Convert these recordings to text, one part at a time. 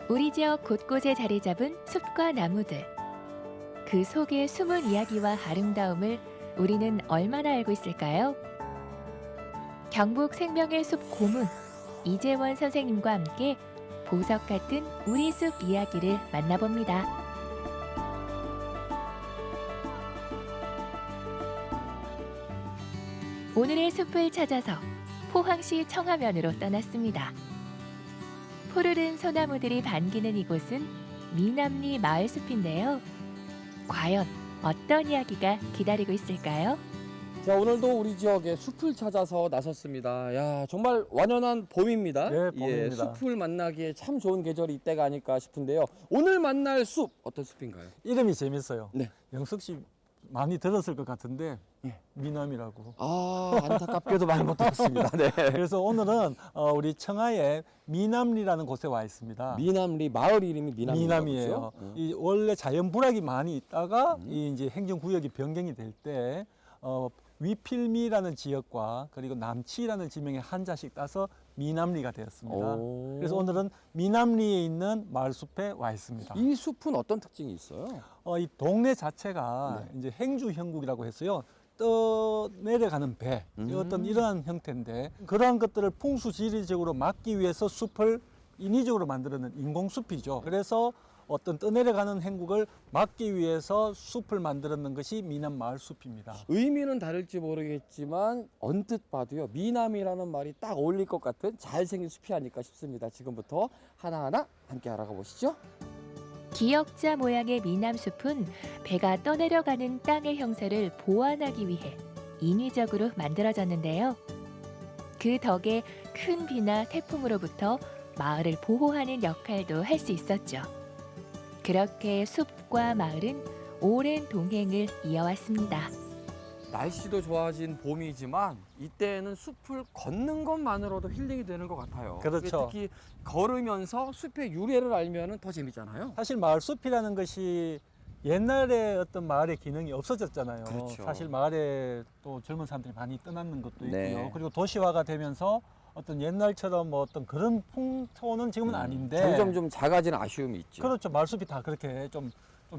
우리 지역 곳곳에 자리 잡은 숲과 나무들. 그 속의 숨은 이야기와 아름다움을 우리는 얼마나 알고 있을까요? 경북 생명의 숲 고문 이재원 선생님과 함께 보석 같은 우리 숲 이야기를 만나봅니다. 오늘의 숲을 찾아서 포항시 청하면으로 떠났습니다. 푸르른 소나무들이 반기는 이곳은 미남리 마을숲인데요. 과연 어떤 이야기가 기다리고 있을까요? 자, 오늘도 우리 지역에 숲을 찾아서 나섰습니다. 야, 정말 완연한 봄입니다. 네, 봄입니다. 숲을 만나기에 참 좋은 계절이 이때가 아닐까 싶은데요. 오늘 만날 숲, 어떤 숲인가요? 이름이 재밌어요. 네. 영숙 씨 많이 들었을 것 같은데 예. 미남이라고. 아, 안타깝게도 많이 못 들었습니다. 네. 그래서 오늘은 우리 청하의 미남리라는 곳에 와 있습니다. 미남리, 마을 이름이 미남이에요. 그렇죠? 이 원래 자연 불악이 많이 있다가 이 이제 행정구역이 변경이 될 때 위필미라는 지역과 그리고 남치라는 지명의 한자씩 따서 미남리가 되었습니다. 오. 그래서 오늘은 미남리에 있는 마을숲에 와 있습니다. 이 숲은 어떤 특징이 있어요? 이 동네 자체가 네. 이제 행주 형국이라고 해서요. 떠 내려가는 배, 어떤 이러한 형태인데 그러한 것들을 풍수지리적으로 막기 위해서 숲을 인위적으로 만드는 인공숲이죠. 그래서 어떤 떠내려가는 행국을 막기 위해서 숲을 만들었는 것이 미남마을 숲입니다. 의미는 다를지 모르겠지만 언뜻 봐도요, 미남이라는 말이 딱 어울릴 것 같은 잘생긴 숲이 아닐까 싶습니다. 지금부터 하나하나 함께 알아가 보시죠. 기역자 모양의 미남숲은 배가 떠내려가는 땅의 형세를 보완하기 위해 인위적으로 만들어졌는데요. 그 덕에 큰 비나 태풍으로부터 마을을 보호하는 역할도 할 수 있었죠. 그렇게 숲과 마을은 오랜 동행을 이어왔습니다. 날씨도 좋아진 봄이지만 이때는 숲을 걷는 것만으로도 힐링이 되는 것 같아요. 그렇죠. 특히 걸으면서 숲의 유래를 알면 더 재밌잖아요. 사실 마을 숲이라는 것이 옛날에 어떤 마을의 기능이 없어졌잖아요. 그렇죠. 사실 마을에 또 젊은 사람들이 많이 떠나는 것도 있고요. 네. 그리고 도시화가 되면서 어떤 옛날처럼 뭐 어떤 그런 풍토는 지금은 아닌데 점점 좀 작아지는 아쉬움이 있죠. 그렇죠. 마을숲이 다 그렇게 좀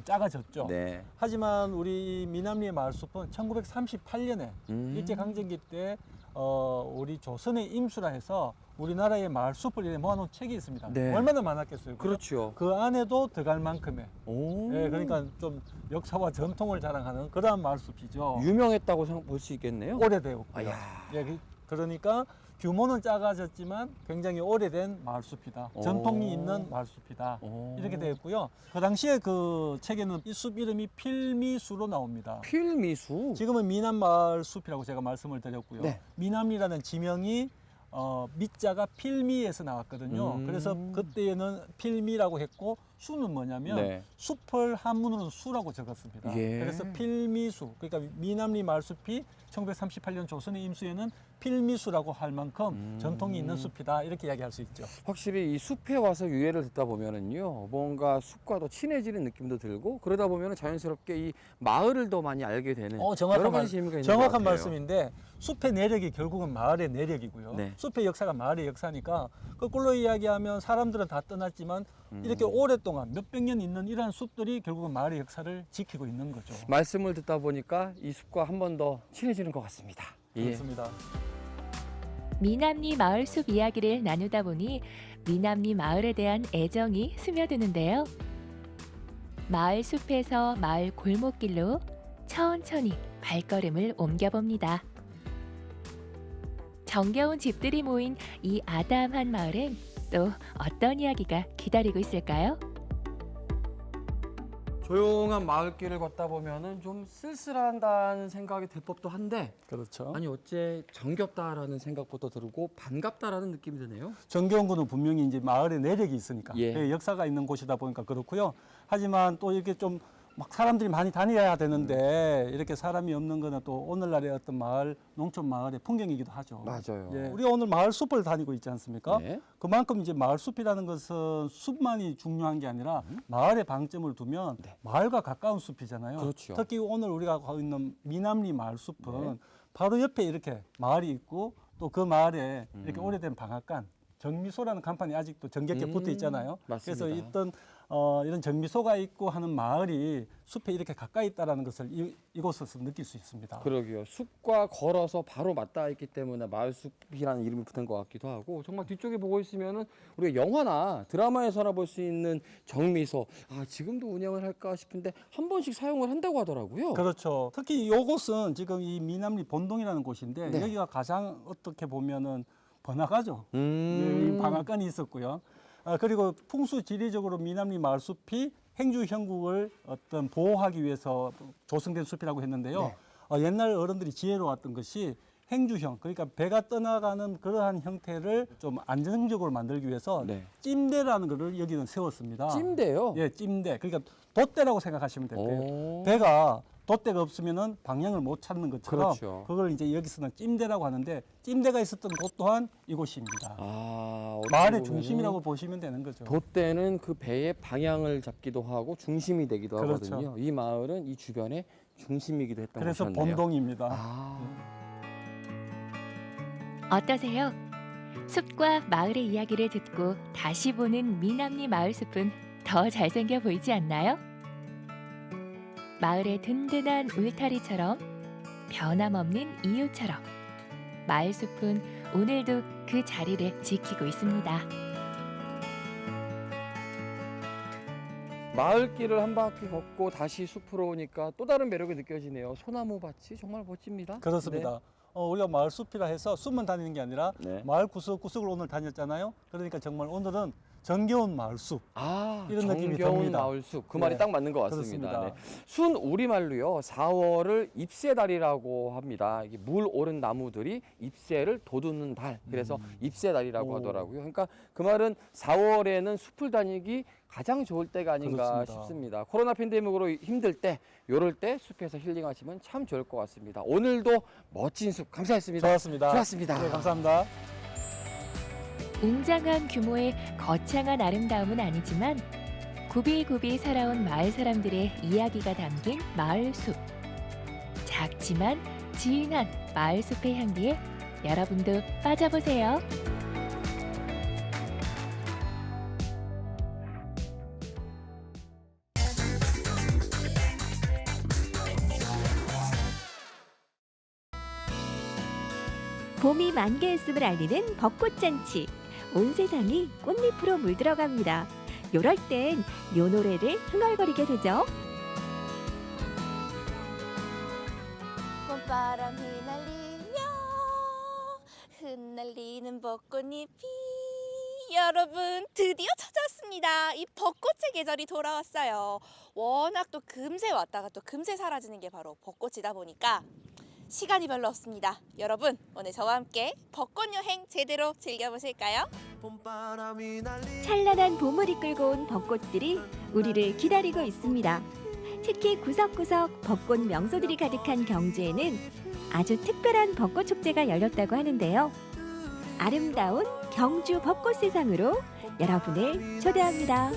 작아졌죠. 네. 하지만 우리 미남리의 마을숲은 1938년에 일제강점기 때 우리 조선의 임수라 해서 우리나라의 마을숲을 이렇게 모아놓은 책이 있습니다. 네. 얼마나 많았겠어요. 그렇죠. 그 안에도 들어갈 만큼의 오. 예, 그러니까 좀 역사와 전통을 자랑하는 그러한 마을숲이죠. 유명했다고 볼 수 있겠네요. 오래되었고요. 아야. 예, 그러니까 규모는 작아졌지만 굉장히 오래된 마을숲이다. 오. 전통이 있는 마을숲이다. 오. 이렇게 되었고요. 그 당시에 그 책에는 이 숲 이름이 필미수로 나옵니다. 필미수. 지금은 미남마을숲이라고 제가 말씀을 드렸고요. 네. 미남이라는 지명이 미자가 필미에서 나왔거든요. 그래서 그때에는 필미라고 했고 수는 뭐냐면 네. 숲을 한문으로는 수라고 적었습니다. 예. 그래서 필미수, 그러니까 미남리 마을숲이 1938년 조선의 임수에는 필미수라고 할 만큼 전통이 있는 숲이다 이렇게 이야기할 수 있죠. 확실히 이 숲에 와서 유해를 듣다 보면은요, 뭔가 숲과 더 친해지는 느낌도 들고, 그러다 보면은 자연스럽게 이 마을을 더 많이 알게 되는 여러 가지 재미가 있는 것 정확한 같아요. 말씀인데 숲의 내력이 결국은 마을의 내력이고요. 네. 숲의 역사가 마을의 역사니까 거꾸로 이야기하면 사람들은 다 떠났지만 이렇게 오랫동안 몇백 년 있는 이러한 숲들이 결국은 마을의 역사를 지키고 있는 거죠. 말씀을 듣다 보니까 이 숲과 한 번 더 친해지는 것 같습니다. 예. 그렇습니다. 미남리 마을숲 이야기를 나누다 보니 미남리 마을에 대한 애정이 스며드는데요. 마을 숲에서 마을 골목길로 천천히 발걸음을 옮겨봅니다. 정겨운 집들이 모인 이 아담한 마을엔 또 어떤 이야기가 기다리고 있을까요? 조용한 마을길을 걷다 보면은 좀 쓸쓸한다는 생각이 들 법도 한데, 그렇죠. 아니 어째 정겹다라는 생각부터 들고 반갑다라는 느낌이 드네요. 정겨운군은 분명히 이제 마을의 내력이 있으니까 예. 역사가 있는 곳이다 보니까 그렇고요. 하지만 또 이렇게 좀 막 사람들이 많이 다녀야 되는데 이렇게 사람이 없는 거는 또 오늘날의 어떤 마을, 농촌 마을의 풍경이기도 하죠. 맞아요. 예, 우리가 오늘 마을 숲을 다니고 있지 않습니까? 네. 그만큼 이제 마을 숲이라는 것은 숲만이 중요한 게 아니라 마을에 방점을 두면 마을과 가까운 숲이잖아요. 그렇죠. 특히 오늘 우리가 가고 있는 미남리 마을 숲은 네. 바로 옆에 이렇게 마을이 있고 또 그 마을에 이렇게 오래된 방앗간, 정미소라는 간판이 아직도 정겹게 붙어 있잖아요. 맞습니다. 그래서 이런 정미소가 있고 하는 마을이 숲에 이렇게 가까이 있다는 것을 이곳에서 느낄 수 있습니다. 그러게요. 숲과 걸어서 바로 맞닿아 있기 때문에 마을숲이라는 이름이 붙은 것 같기도 하고, 정말 뒤쪽에 보고 있으면은 우리가 영화나 드라마에서나 볼 수 있는 정미소, 지금도 운영을 할까 싶은데 한 번씩 사용을 한다고 하더라고요. 그렇죠. 특히 이곳은 지금 이 미남리 본동이라는 곳인데 네. 여기가 가장 어떻게 보면은 번화가죠. 음. 이 방앗간이 있었고요. 그리고 풍수 지리적으로 미남리 마을숲이 행주 형국을 어떤 보호하기 위해서 조성된 숲이라고 했는데요. 옛날 어른들이 지혜로웠던 것이 행주형, 그러니까 배가 떠나가는 그러한 형태를 좀 안정적으로 만들기 위해서 네. 찜대라는 것을 여기는 세웠습니다. 찜대요? 예, 찜대. 그러니까 돛대라고 생각하시면 될 거예요. 오. 배가 돛대가 없으면은 방향을 못 찾는 것처럼 그렇죠. 그걸 이제 여기서는 찜대라고 하는데 찜대가 있었던 곳 또한 이곳입니다. 어떻게 마을의 보면은 중심이라고 보시면 되는 거죠. 돛대는 그 배의 방향을 잡기도 하고 중심이 되기도 그렇죠. 하거든요. 이 마을은 이 주변의 중심이기도 했던 그래서 곳이었네요. 본동입니다. 어떠세요? 숲과 마을의 이야기를 듣고 다시 보는 미남리 마을숲은 더 잘생겨 보이지 않나요? 마을의 든든한 울타리처럼 변함없는 이유처럼 마을숲은 오늘도 그 자리를 지키고 있습니다. 마을길을 한 바퀴 걷고 다시 숲으로 오니까 또 다른 매력이 느껴지네요. 소나무 밭이 정말 멋집니다. 그렇습니다. 우리가 마을 숲이라 해서 숲만 다니는 게 아니라 네. 마을 구석구석을 오늘 다녔잖아요. 그러니까 정말 오늘은 정겨운 마을 숲. 이런 느낌이 정겨운 듭니다. 마을숲. 그 말이 네, 딱 맞는 것 같습니다. 그렇습니다. 순 우리말로요. 4월을 잎새달이라고 합니다. 이게 물 오른 나무들이 잎새를 돋우는 달. 그래서 잎새달이라고 오. 하더라고요. 그러니까 그 말은 4월에는 숲을 다니기 가장 좋을 때가 아닌가 그렇습니다. 싶습니다. 코로나 팬데믹으로 힘들 때, 요럴 때 숲에서 힐링하시면 참 좋을 것 같습니다. 오늘도 멋진 숲 감사했습니다. 좋았습니다. 좋았습니다. 네, 감사합니다. 웅장한 규모의 거창한 아름다움은 아니지만 굽이굽이 살아온 마을 사람들의 이야기가 담긴 마을숲. 작지만 진한 마을숲의 향기에 여러분도 빠져보세요. 봄이 만개했음을 알리는 벚꽃잔치. 온 세상이 꽃잎으로 물들어갑니다. 요럴 땐 요 노래를 흥얼거리게 되죠. 봄바람 휘날리며 흩날리는 벚꽃잎이 여러분 드디어 찾아왔습니다. 이 벚꽃의 계절이 돌아왔어요. 워낙 또 금세 왔다가 또 금세 사라지는 게 바로 벚꽃이다 보니까 시간이 별로 없습니다. 여러분 오늘 저와 함께 벚꽃 여행 제대로 즐겨보실까요? 찬란한 봄을 이끌고 온 벚꽃들이 우리를 기다리고 있습니다. 특히 구석구석 벚꽃 명소들이 가득한 경주에는 아주 특별한 벚꽃 축제가 열렸다고 하는데요. 아름다운 경주 벚꽃 세상으로 여러분을 초대합니다.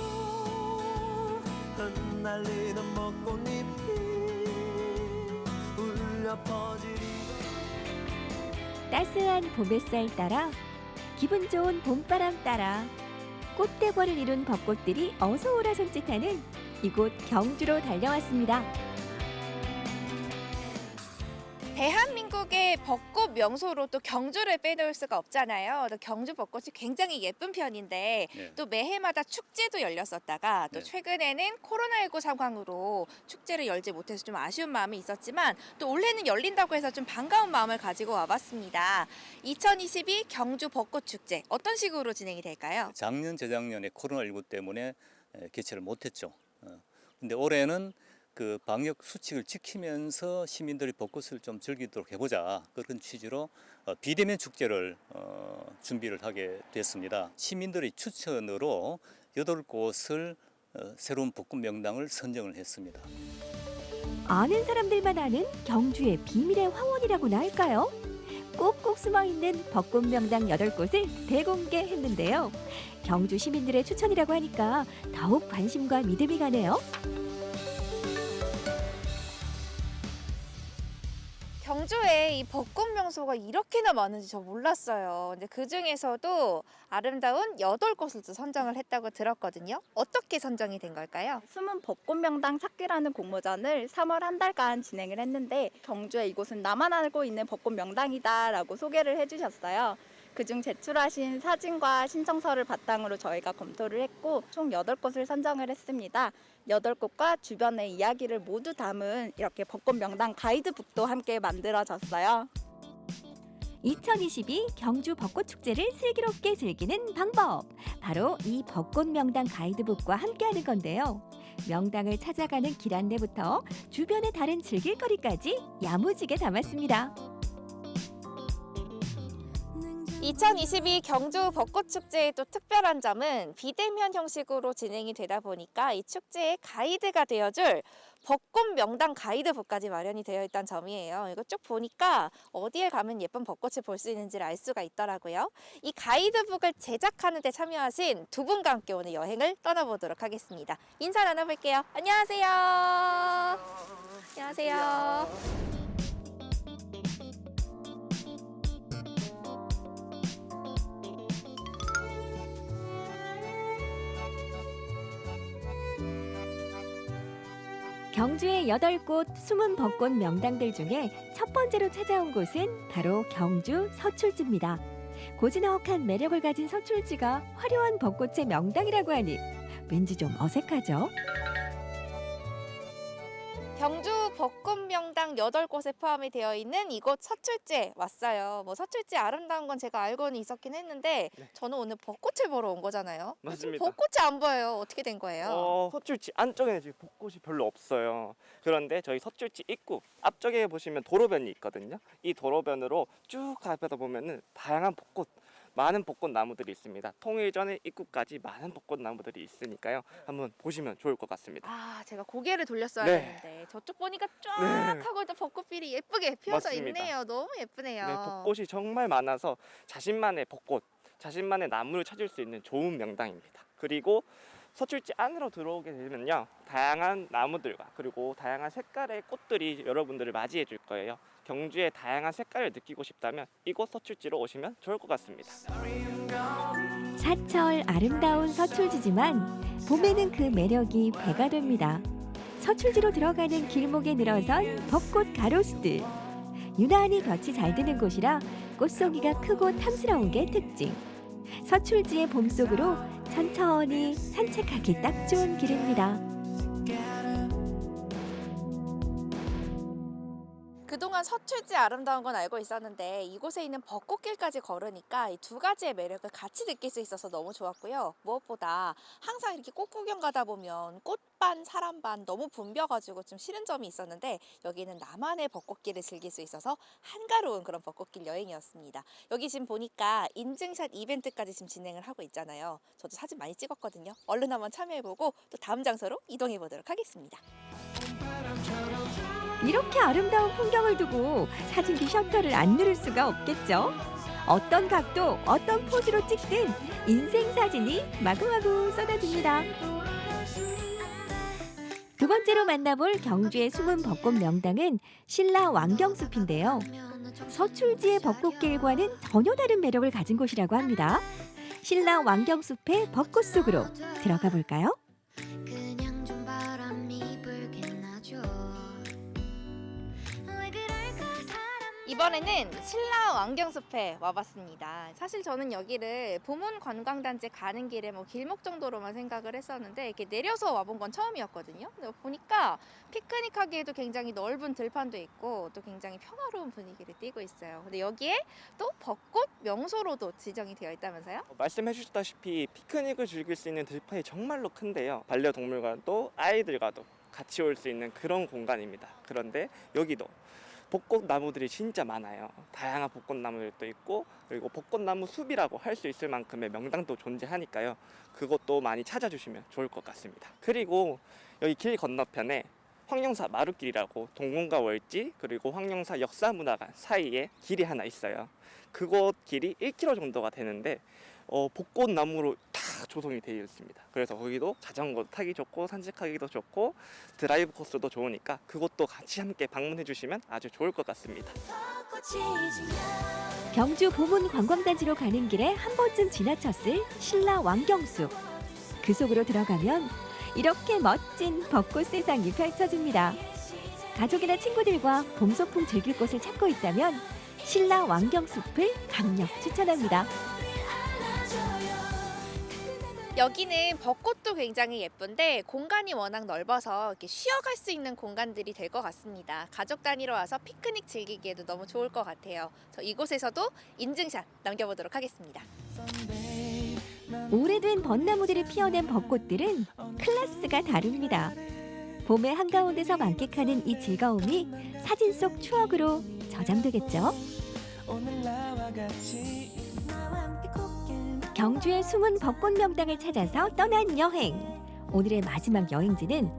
따스한 봄 햇살 따라 기분 좋은 봄바람 따라 꽃대벌을 이룬 벚꽃들이 어서 오라 손짓하는 이곳 경주로 달려왔습니다. 대한민국의 벚꽃 명소로 또 경주를 빼놓을 수가 없잖아요. 또 경주 벚꽃이 굉장히 예쁜 편인데 네. 또 매해마다 축제도 열렸었다가 또 네. 최근에는 코로나19 상황으로 축제를 열지 못해서 좀 아쉬운 마음이 있었지만 또 올해는 열린다고 해서 좀 반가운 마음을 가지고 와봤습니다. 2022 경주 벚꽃 축제 어떤 식으로 진행이 될까요? 작년, 재작년에 코로나19 때문에 개최를 못했죠. 근데 올해는 그 방역 수칙을 지키면서 시민들이 벚꽃을 좀 즐기도록 해보자 그런 취지로 비대면 축제를 준비를 하게 됐습니다. 시민들의 추천으로 8곳을 새로운 벚꽃 명당을 선정을 했습니다. 아는 사람들만 아는 경주의 비밀의 황혼이라고나 할까요? 꼭꼭 숨어있는 벚꽃 명당 8곳을 대공개했는데요. 경주 시민들의 추천이라고 하니까 더욱 관심과 믿음이 가네요. 경주에 이 벚꽃 명소가 이렇게나 많은지 저 몰랐어요. 근데 그 중에서도 아름다운 8곳을 또 선정을 했다고 들었거든요. 어떻게 선정이 된 걸까요? 숨은 벚꽃 명당 찾기라는 공모전을 3월 한 달간 진행을 했는데 경주에 이곳은 나만 알고 있는 벚꽃 명당이다라고 소개를 해주셨어요. 그중 제출하신 사진과 신청서를 바탕으로 저희가 검토를 했고 총 8곳을 선정을 했습니다. 8곳과 주변의 이야기를 모두 담은 이렇게 벚꽃 명당 가이드북도 함께 만들어졌어요. 2022 경주 벚꽃축제를 슬기롭게 즐기는 방법. 바로 이 벚꽃 명당 가이드북과 함께하는 건데요. 명당을 찾아가는 길 안내부터 주변의 다른 즐길거리까지 야무지게 담았습니다. 2022 경주 벚꽃축제의 또 특별한 점은 비대면 형식으로 진행이 되다 보니까 이 축제의 가이드가 되어줄 벚꽃 명당 가이드북까지 마련이 되어 있다는 점이에요. 이거 쭉 보니까 어디에 가면 예쁜 벚꽃을 볼 수 있는지를 알 수가 있더라고요. 이 가이드북을 제작하는 데 참여하신 두 분과 함께 오늘 여행을 떠나보도록 하겠습니다. 인사 나눠볼게요. 안녕하세요. 안녕하세요. 경주의 8곳 숨은 벚꽃 명당들 중에 첫 번째로 찾아온 곳은 바로 경주 서출지입니다. 고즈넉한 매력을 가진 서출지가 화려한 벚꽃의 명당이라고 하니 왠지 좀 어색하죠? 경주 벚꽃 명당 8곳에 포함이 되어 있는 이곳 서출지에 왔어요. 뭐 서출지 아름다운 건 제가 알고는 있었긴 했는데 저는 오늘 벚꽃을 보러 온 거잖아요. 맞습니다. 벚꽃이 안 보여요. 어떻게 된 거예요? 서출지 안쪽에는 지금 벚꽃이 별로 없어요. 그런데 저희 서출지 입구 앞쪽에 보시면 도로변이 있거든요. 이 도로변으로 쭉 가다 보면은 다양한 벚꽃, 많은 벚꽃 나무들이 있습니다. 통일전의 입구까지 많은 벚꽃 나무들이 있으니까요. 한번 보시면 좋을 것 같습니다. 아, 제가 고개를 돌렸어야 네. 했는데 저쪽 보니까 쫙 네. 하고 또 벚꽃필이 예쁘게 피어서 맞습니다. 있네요. 너무 예쁘네요. 네, 벚꽃이 정말 많아서 자신만의 벚꽃, 자신만의 나무를 찾을 수 있는 좋은 명당입니다. 그리고 서출지 안으로 들어오게 되면요, 다양한 나무들과 그리고 다양한 색깔의 꽃들이 여러분들을 맞이해 줄 거예요. 경주의 다양한 색깔을 느끼고 싶다면 이곳 서출지로 오시면 좋을 것 같습니다. 사철 아름다운 서출지지만 봄에는 그 매력이 배가 됩니다. 서출지로 들어가는 길목에 늘어선 벚꽃 가로수들. 유난히 볕이 잘 드는 곳이라 꽃송이가 크고 탐스러운 게 특징. 서출지의 봄속으로 천천히 산책하기 딱 좋은 길입니다. 그동안 서출지 아름다운 건 알고 있었는데 이곳에 있는 벚꽃길까지 걸으니까 이 두 가지의 매력을 같이 느낄 수 있어서 너무 좋았고요. 무엇보다 항상 이렇게 꽃 구경 가다 보면 꽃반 사람반 너무 붐벼가지고 좀 싫은 점이 있었는데 여기는 나만의 벚꽃길을 즐길 수 있어서 한가로운 그런 벚꽃길 여행이었습니다. 여기 지금 보니까 인증샷 이벤트까지 지금 진행을 하고 있잖아요. 저도 사진 많이 찍었거든요. 얼른 한번 참여해보고 또 다음 장소로 이동해보도록 하겠습니다. 이렇게 아름다운 풍경을 두고 사진기 셔터를 안 누를 수가 없겠죠. 어떤 각도, 어떤 포즈로 찍든 인생 사진이 마구마구 쏟아집니다. 두 번째로 만나볼 경주의 숨은 벚꽃 명당은 신라 왕경숲인데요. 서출지의 벚꽃길과는 전혀 다른 매력을 가진 곳이라고 합니다. 신라 왕경숲의 벚꽃 속으로 들어가 볼까요? 이번에는 신라 왕경숲에 와봤습니다. 사실 저는 여기를 보문관광단지 가는 길에 뭐 길목 정도로만 생각을 했었는데 이렇게 내려서 와본 건 처음이었거든요. 근데 보니까 피크닉하기에도 굉장히 넓은 들판도 있고 또 굉장히 평화로운 분위기를 띠고 있어요. 근데 여기에 또 벚꽃 명소로도 지정이 되어 있다면서요? 말씀해 주셨다시피 피크닉을 즐길 수 있는 들판이 정말로 큰데요. 반려동물과도 아이들과도 같이 올 수 있는 그런 공간입니다. 그런데 여기도 벚꽃 나무들이 진짜 많아요. 다양한 벚꽃 나무들도 있고 그리고 벚꽃나무 숲이라고 할 수 있을 만큼의 명당도 존재하니까요. 그것도 많이 찾아주시면 좋을 것 같습니다. 그리고 여기 길 건너편에 황령사 마루길이라고 동궁과 월지 그리고 황령사 역사문화관 사이에 길이 하나 있어요. 그곳 길이 1km 정도가 되는데 벚꽃나무로 다 조성이 되어 있습니다. 그래서 거기도 자전거 타기 좋고 산책하기도 좋고 드라이브 코스도 좋으니까 그것도 같이 함께 방문해 주시면 아주 좋을 것 같습니다. 경주 보문 관광단지로 가는 길에 한 번쯤 지나쳤을 신라 왕경숲. 그 속으로 들어가면 이렇게 멋진 벚꽃 세상이 펼쳐집니다. 가족이나 친구들과 봄 소풍 즐길 곳을 찾고 있다면 신라 왕경숲을 강력 추천합니다. 여기는 벚꽃도 굉장히 예쁜데 공간이 워낙 넓어서 이렇게 쉬어갈 수 있는 공간들이 될 것 같습니다. 가족 단위로 와서 피크닉 즐기기에도 너무 좋을 것 같아요. 저 이곳에서도 인증샷 남겨보도록 하겠습니다. 오래된 벚나무들이 피어낸 벚꽃들은 클래스가 다릅니다. 봄의 한가운데서 만끽하는 이 즐거움이 사진 속 추억으로 저장되겠죠. 경주의 숨은 벚꽃 명당을 찾아서 떠난 여행. 오늘의 마지막 여행지는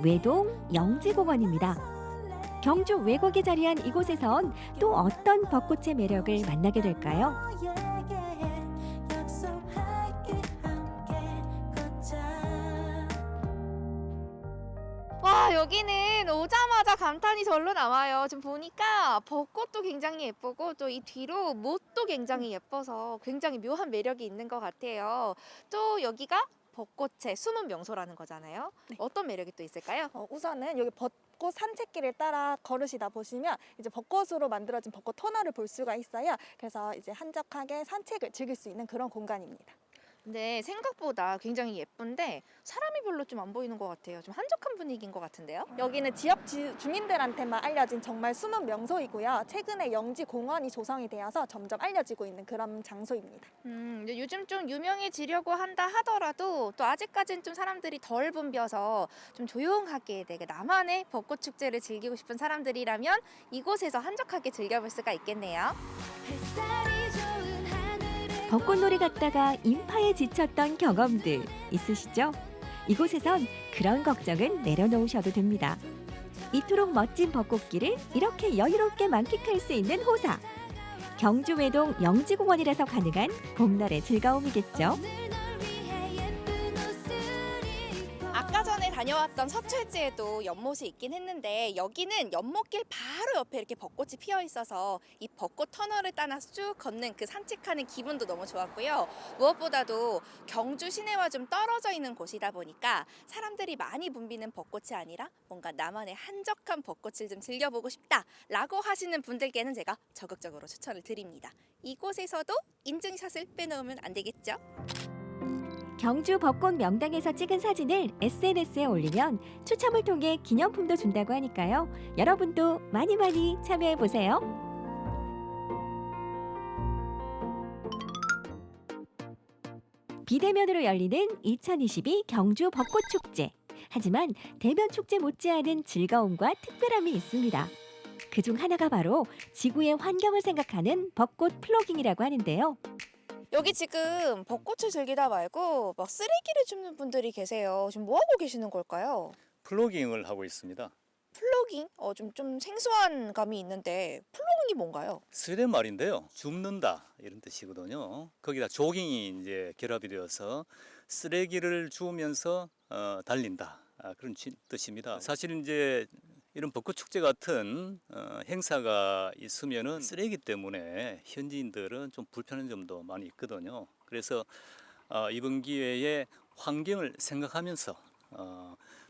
외동 영지공원입니다. 경주 외곽에 자리한 이곳에선 또 어떤 벚꽃의 매력을 만나게 될까요? 와, 여기는 오자마자 감탄이 절로 나와요. 지금 보니까 벚꽃도 굉장히 예쁘고 또 이 뒤로 못도 굉장히 예뻐서 굉장히 묘한 매력이 있는 것 같아요. 또 여기가 벚꽃의 숨은 명소라는 거잖아요. 어떤 매력이 또 있을까요? 우선은 여기 벚꽃 산책길을 따라 걸으시다 보시면 이제 벚꽃으로 만들어진 벚꽃 터널을 볼 수가 있어요. 그래서 이제 한적하게 산책을 즐길 수 있는 그런 공간입니다. 근데 생각보다 굉장히 예쁜데 사람이 별로 좀 안 보이는 것 같아요. 좀 한적한 분위기인 것 같은데요? 여기는 지역 주민들한테만 알려진 정말 숨은 명소이고요. 최근에 영지공원이 조성이 되어서 점점 알려지고 있는 그런 장소입니다. 근데 요즘 좀 유명해지려고 한다 하더라도 또 아직까지는 좀 사람들이 덜 붐벼서 좀 조용하게 되게 나만의 벚꽃 축제를 즐기고 싶은 사람들이라면 이곳에서 한적하게 즐겨볼 수가 있겠네요. 벚꽃놀이 갔다가 인파에 지쳤던 경험들 있으시죠? 이곳에선 그런 걱정은 내려놓으셔도 됩니다. 이토록 멋진 벚꽃길을 이렇게 여유롭게 만끽할 수 있는 호사. 경주 외동 영지공원이라서 가능한 봄날의 즐거움이겠죠. 아까 전에 다녀왔던 서철지에도 연못이 있긴 했는데 여기는 연못길 바로 옆에 이렇게 벚꽃이 피어 있어서 이 벚꽃 터널을 따라서 쭉 걷는 그 산책하는 기분도 너무 좋았고요. 무엇보다도 경주 시내와 좀 떨어져 있는 곳이다 보니까 사람들이 많이 붐비는 벚꽃이 아니라 뭔가 나만의 한적한 벚꽃을 좀 즐겨보고 싶다라고 하시는 분들께는 제가 적극적으로 추천을 드립니다. 이곳에서도 인증샷을 빼놓으면 안 되겠죠? 경주 벚꽃 명당에서 찍은 사진을 SNS에 올리면 추첨을 통해 기념품도 준다고 하니까요. 여러분도 많이 참여해보세요. 비대면으로 열리는 2022 경주 벚꽃 축제. 하지만 대면 축제 못지않은 즐거움과 특별함이 있습니다. 그중 하나가 바로 지구의 환경을 생각하는 벚꽃 플로깅이라고 하는데요. 여기 지금 벚꽃을 즐기다 말고 막 쓰레기를 줍는 분들이 계세요. 지금 뭐 하고 계시는 걸까요? 플로깅을 하고 있습니다. 플로깅? 좀 생소한 감이 있는데 플로깅이 뭔가요? 스웨덴 말인데요. 줍는다 이런 뜻이거든요. 거기다 조깅이 이제 결합이 되어서 쓰레기를 주우면서 달린다 그런 뜻입니다. 사실 이제 이런 벚꽃 축제 같은 행사가 있으면은 쓰레기 때문에 현지인들은 좀 불편한 점도 많이 있거든요. 그래서 이번 기회에 환경을 생각하면서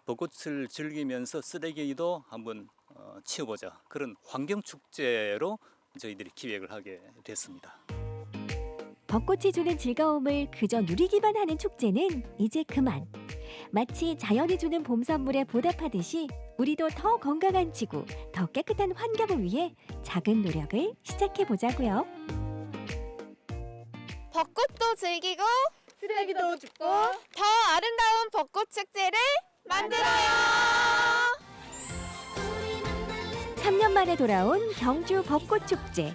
벚꽃을 즐기면서 쓰레기도 한번 치워보자 그런 환경 축제로 저희들이 기획을 하게 됐습니다. 벚꽃이 주는 즐거움을 그저 누리기만 하는 축제는 이제 그만. 마치 자연이 주는 봄 선물에 보답하듯이 우리도 더 건강한 지구, 더 깨끗한 환경을 위해 작은 노력을 시작해 보자고요. 벚꽃도 즐기고 쓰레기도 줍고 더 아름다운 벚꽃 축제를 만들어요. 3년 만에 돌아온 경주 벚꽃 축제.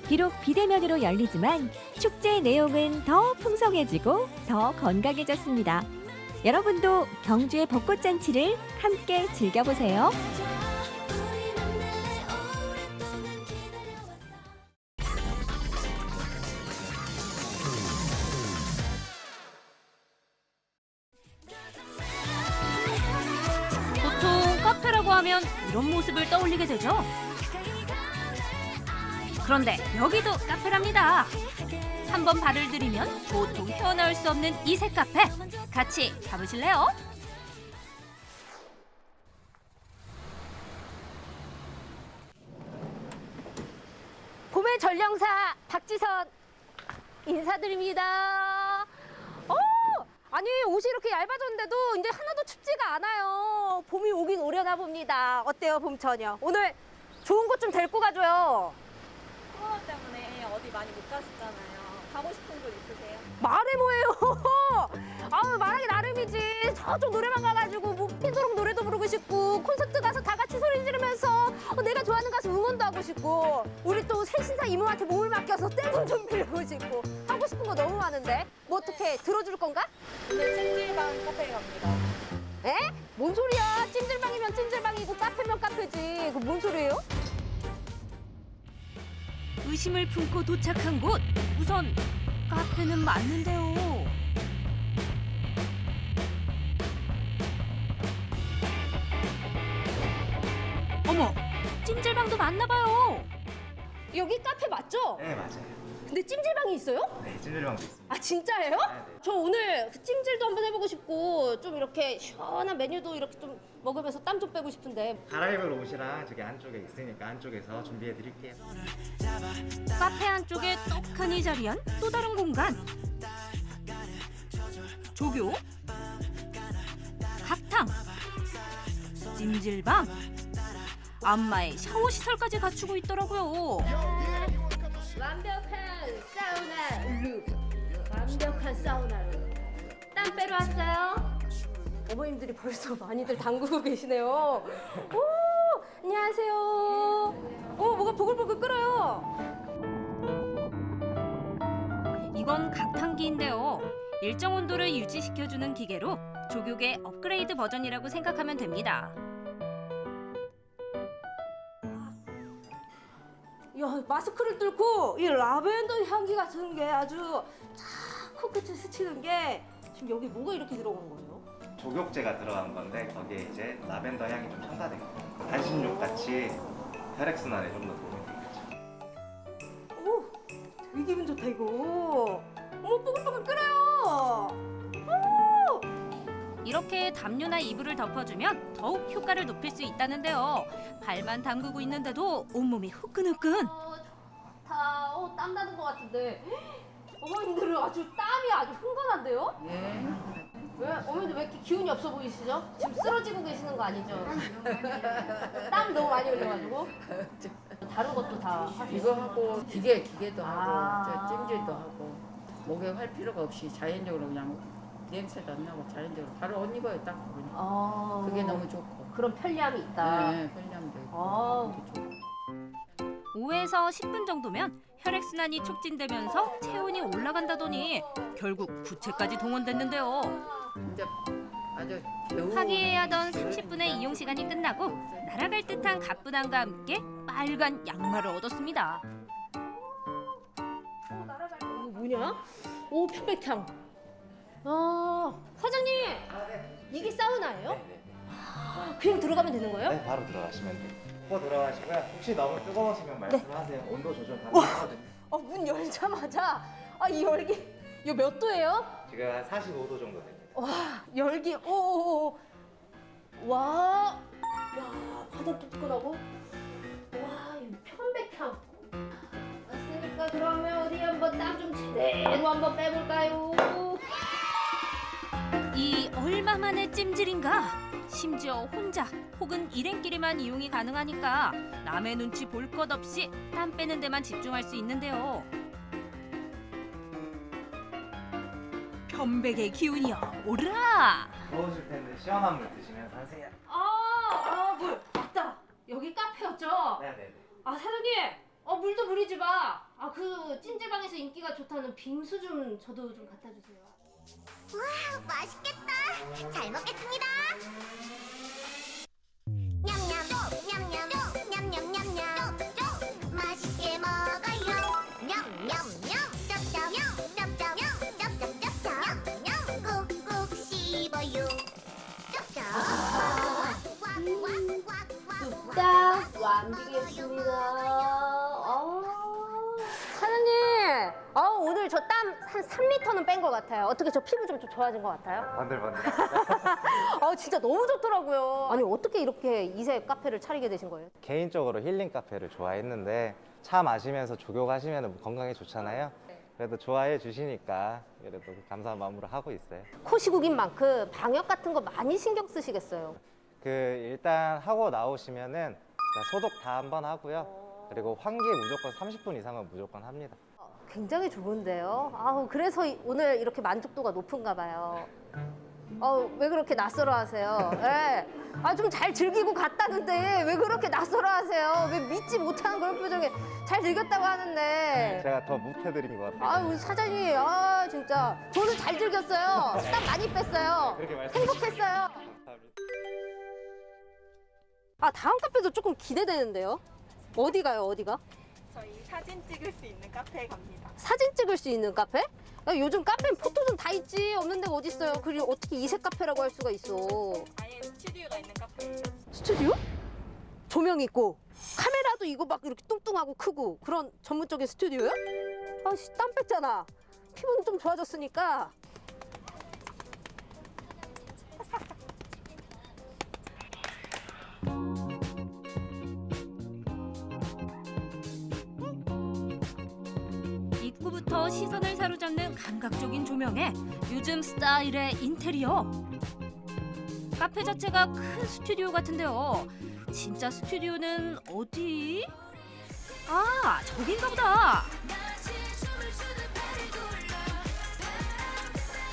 비록 비대면으로 열리지만 축제의 내용은 더 풍성해지고 더 건강해졌습니다. 여러분도 경주의 벚꽃 잔치를 함께 즐겨보세요. 하면 이런 모습을 떠올리게 되죠. 그런데 여기도 카페랍니다. 한번 발을 들이면 도통 헤어나올 수 없는 이색 카페. 같이 가보실래요? 봄의 전령사 박지선 인사드립니다. 아니 옷이 이렇게 얇아졌는데도 이제 하나도 춥지가 않아요. 봄이 오긴 오려나 봅니다. 어때요 봄처녀? 오늘 좋은 곳 좀 데리고 가줘요. 코로나 때문에 어디 많이 못 가셨잖아요. 가고 싶은 곳 있으세요? 말해 뭐예요? 아우 말하기 나름이지. 저쪽 노래방 가가지고 뭐 피도록 노래도 부르고 싶고 콘서트 가서 다 같이 소리 지르면서 내가 좋아하는 가수 응원도 하고 싶고 우리 또 새신사 이모한테 몸을 맡겨서 떼돈 좀 빌리고 싶고 하고 싶은 거 너무 많은데 뭐 어떻게 들어줄 건가? 오늘 찜질방 카페에 갑니다. 에? 뭔 소리야? 찜질방이면 찜질방이고 카페면 카페지. 그 뭔 소리예요? 의심을 품고 도착한 곳. 우선 카페는 맞는데요. 어머, 찜질방도 맞나 봐요. 여기 카페 맞죠? 네, 맞아요. 근데 찜질방이 있어요? 네, 찜질방도 있습니다. 아 진짜예요? 네. 저 오늘 그 찜질도 한번 해보고 싶고 좀 이렇게 시원한 메뉴도 이렇게 좀 먹으면서 땀 좀 빼고 싶은데 갈아입을 옷이랑 저기 안쪽에 있으니까 안쪽에서 준비해 드릴게요. 카페 안쪽에 떡하니 자리한 또 다른 공간. 조교, 각탕, 찜질방, 안마에 샤워 시설까지 갖추고 있더라고요. 완벽한 사우나 룩. 완벽한 사우나 룩. 땀 빼러 왔어요? 어머님들이 벌써 많이들 담그고 계시네요. 오, 안녕하세요. 뭐가 보글보글 끓어요. 이건 각탕기인데요. 일정 온도를 유지시켜주는 기계로 조교계 업그레이드 버전이라고 생각하면 됩니다. 야, 마스크를 뚫고 이 라벤더 향기가 드는 게 아주 탁 코끝을 스치는 게 지금 여기 뭐가 이렇게 들어간 거예요? 조격제가 들어간 건데 거기에 이제 라벤더 향이 좀 첨가된 거예요. 반신욕 같이 혈액순환에 좀 더 도움이 되겠죠. 오, 되게 기분 좋다 이거. 어머, 뽀글뽀글 끓어요. 이렇게 담요나 이불을 덮어주면 더욱 효과를 높일 수 있다는데요. 발만 담그고 있는데도 온몸이 후끈후끈. 좋다. 땀 나는 것 같은데. 어머님들은 아주 땀이 아주 흥건한데요? 예. 왜 어머님들 왜 이렇게 기운이 없어 보이시죠? 지금 쓰러지고 계시는 거 아니죠? 땀 너무 많이 흘려가지고. 다른 것도 다 하세요? 이거 하고 기계도 아. 하고 저 찜질도 하고 목에 할 필요가 없이 자연적으로 그냥 냄새도 안 나고 자연적으로 바로 옷 입어요 딱 보니까. 아, 그게 너무 좋고. 그런 편리함이 있다. 네, 편리함도 있고. 아. 그게 좋고. 5에서 10분 정도면 혈액순환이 촉진되면서 체온이 올라간다더니 결국 구체까지 동원됐는데요. 진짜 아주 겨우 화기애애하던 30분의 이용 시간이 끝나고 날아갈 듯한 가뿐함과 함께 빨간 양말을 얻었습니다. 이거 뭐냐? 오, 편백향. 사장님, 이게 사우나예요? 네. 그냥 들어가면 되는 거예요? 네, 바로 들어가시면 돼요. 코 들어가시고요. 혹시 너무 뜨거우시면 말씀하세요. 온도 조절 가능하거든요. 문 열자마자 이 열기 이거 몇 도예요? 지금 한 45도 정도 됩니다. 와, 열기 오오오. 와. 야, 바닥도 뜨끈하고. 와, 이 편백향. 왔으니까 그러면 어디 한번 땀 좀 제대로 한번 빼볼까요? 이 얼마만의 찜질인가? 심지어 혼자 혹은 일행끼리만 이용이 가능하니까 남의 눈치 볼 것 없이 땀 빼는 데만 집중할 수 있는데요. 편백의 기운이여 오르라! 더우실 텐데 시원한 물 드시면서 하세요. 물. 맞다. 여기 카페였죠? 네네네. 사장님. 물도 물이지 마. 그 찜질방에서 인기가 좋다는 빙수 좀 저도 좀 갖다 주세요. 와, 맛있겠다. 잘 먹겠습니다. 냠냠, 냠냠, 냠냠냠냠. 맛있게 먹어요. 냠냠냠, 짭짭, 짭짭, 짭짭짭짭. 냠냠, 꾹꾹 씹어요. 짭짭. 왁왁왁왁. 한 3m는 뺀 것 같아요. 어떻게 저 피부 좀 좋아진 것 같아요? 반들반들. 진짜 너무 좋더라고요. 아니 어떻게 이렇게 이색 카페를 차리게 되신 거예요? 개인적으로 힐링 카페를 좋아했는데 차 마시면서 조교하시면 건강에 좋잖아요. 그래도 좋아해 주시니까 그래도 감사한 마음으로 하고 있어요. 코시국인 만큼 방역 같은 거 많이 신경 쓰시겠어요. 일단 하고 나오시면은 소독 다 한번 하고요. 그리고 환기 무조건 30분 이상은 무조건 합니다. 굉장히 좋은데요. 그래서 오늘 이렇게 만족도가 높은가 봐요. 왜 그렇게 낯설어 하세요? 예. 좀 잘 즐기고 갔다는데 왜 그렇게 낯설어 하세요? 왜 믿지 못하는 그런 표정에 잘 즐겼다고 하는데. 제가 더 묵혀드린 것 같아요. 우리 사장님, 진짜. 저는 잘 즐겼어요. 땀 많이 뺐어요. 그렇게 말씀해 행복했어요. 감사합니다. 다음 카페도 조금 기대되는데요. 어디 가요, 어디가? 저희 사진 찍을 수 있는 카페에 갑니다. 사진 찍을 수 있는 카페? 요즘 카페는 포토존 다 있지. 없는 데가 어디 있어요. 그리고 어떻게 이색 카페라고 할 수가 있어. 아예 스튜디오가 있는 카페예요. 스튜디오? 조명 있고 카메라도 이거 막 이렇게 뚱뚱하고 크고 그런 전문적인 스튜디오야? 땀 뺐잖아. 피부는 좀 좋아졌으니까. 입구부터 시선을 사로잡는 감각적인 조명에 요즘 스타일의 인테리어. 카페 자체가 큰 스튜디오 같은데요. 진짜 스튜디오는 어디? 저긴가 보다.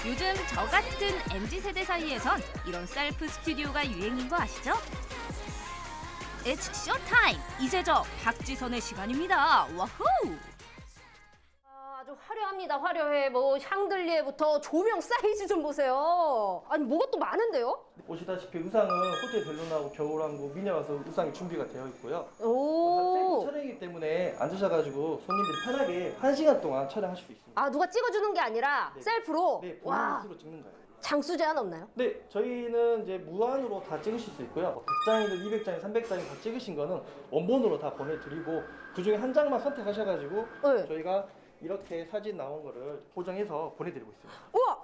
요즘 저 같은 MZ세대 사이에선 이런 셀프 스튜디오가 유행인 거 아시죠? It's showtime! 이제 저 박지선의 시간입니다. 와후! 아주 화려합니다. 화려해. 샹들리에부터 조명 사이즈 좀 보세요. 뭐가 또 많은데요? 보시다시피 의상은 호텔 델루나하고 겨울왕국 미녀 와서 의상이 준비가 되어 있고요. 오. 셀프 촬영이기 때문에 앉으셔가지고 손님들이 편하게 1시간 동안 촬영하실 수 있습니다. 누가 찍어주는 게 아니라 네. 셀프로? 네, 와. 본인 스스로 찍는 거예요. 장수 제한 없나요? 네, 저희는 이제 무한으로 다 찍으실 수 있고요. 100장이든 200장이든 300장이든 다 찍으신 거는 원본으로 다 보내드리고 그중에 한 장만 선택하셔가지고 네. 저희가 이렇게 사진 나온 거를 보정해서 보내드리고 있습니다. 우와!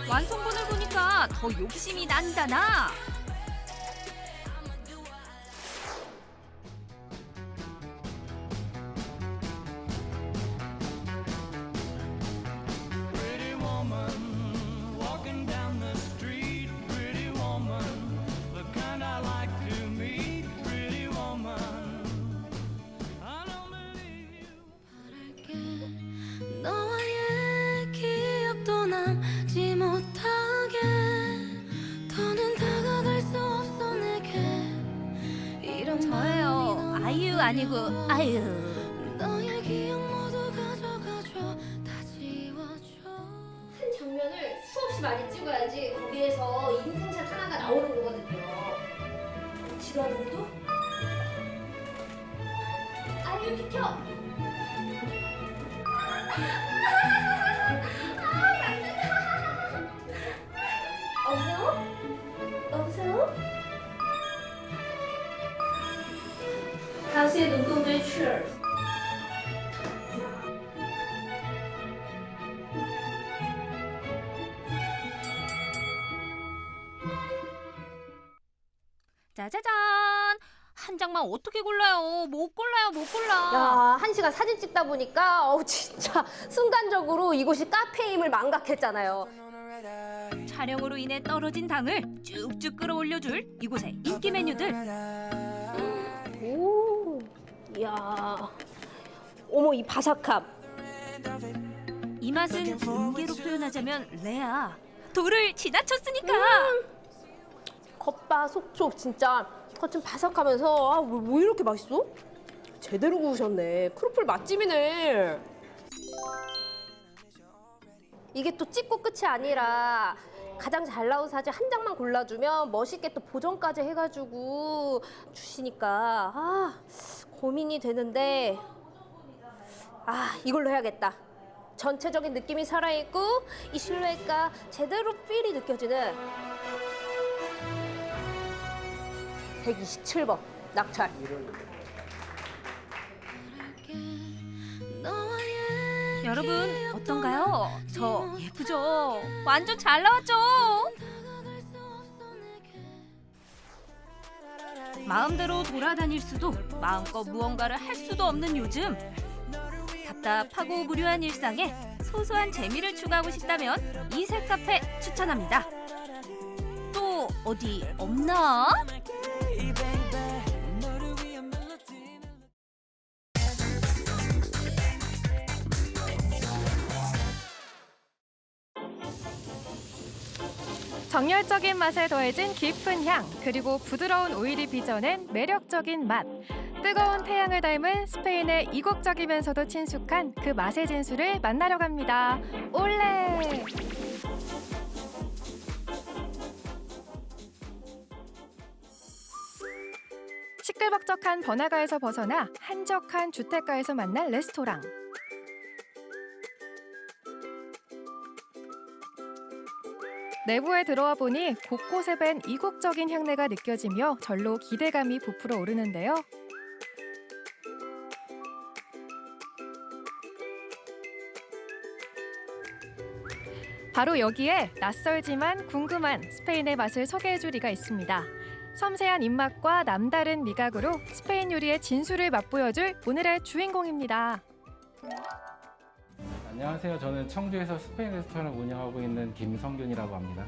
완성본을 보니까 더 욕심이 난다나. 너와의 기억도 남지 못하게 더는 다가갈 수 없어 내게 이런 저예요. 아이유 아니고 아유. 너의 기억 모두 가져가줘 다 지워줘 한 장면을 수없이 많이 찍어야지 거기에서 인생샷 하나가 나오는 거거든요. 지루하는 것도? 아이유 비켜! 여보세요? 가수의 눈동자의 출혈. 짜자잔. 한 장만 어떻게 골라요? 못 골라. 야, 1시간 사진 찍다 보니까 진짜 순간적으로 이곳이 카페임을 망각했잖아요. 촬영으로 인해 떨어진 당을 쭉쭉 끌어올려줄 이곳의 인기 메뉴들. 오, 이야, 어머 이 바삭함. 이 맛은 음계로 표현하자면 레아. 돌을 지나쳤으니까. 겉바 속촉 진짜 겉은 바삭하면서 왜 이렇게 맛있어? 제대로 구우셨네. 크루플 맛집이네. 이게 또 찍고 끝이 아니라 가장 잘 나온 사진 한 장만 골라주면 멋있게 또 보정까지 해가지고 주시니까 고민이 되는데 이걸로 해야겠다. 전체적인 느낌이 살아있고 이 실루엣과 제대로 필이 느껴지는 127번 낙찰. 여러분 어떤가요? 저 예쁘죠? 완전 잘 나왔죠? 마음대로 돌아다닐 수도 마음껏 무언가를 할 수도 없는 요즘. 답답하고 무료한 일상에 소소한 재미를 추가하고 싶다면 이색카페 추천합니다. 또 어디 없나? 정열적인 맛에 더해진 깊은 향, 그리고 부드러운 오일이 빚어낸 매력적인 맛. 뜨거운 태양을 닮은 스페인의 이국적이면서도 친숙한 그 맛의 진수를 만나러 갑니다. 올레! 시끌벅적한 번화가에서 벗어나 한적한 주택가에서 만날 레스토랑. 내부에 들어와 보니 곳곳에 밴 이국적인 향내가 느껴지며 절로 기대감이 부풀어 오르는데요. 바로 여기에 낯설지만 궁금한 스페인의 맛을 소개해줄 이가 있습니다. 섬세한 입맛과 남다른 미각으로 스페인 요리의 진수를 맛보여줄 오늘의 주인공입니다. 안녕하세요. 저는 청주에서 스페인 레스토랑을 운영하고 있는 김성균이라고 합니다.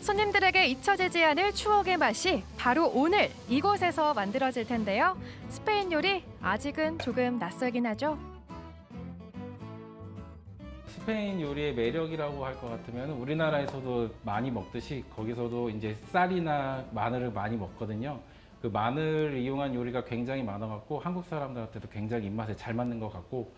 손님들에게 잊혀지지 않을 추억의 맛이 바로 오늘 이곳에서 만들어질 텐데요. 스페인 요리 아직은 조금 낯설긴 하죠. 스페인 요리의 매력이라고 할 것 같으면 우리나라에서도 많이 먹듯이 거기서도 이제 쌀이나 마늘을 많이 먹거든요. 그 마늘을 이용한 요리가 굉장히 많아갖고 한국 사람들한테도 굉장히 입맛에 잘 맞는 것 같고,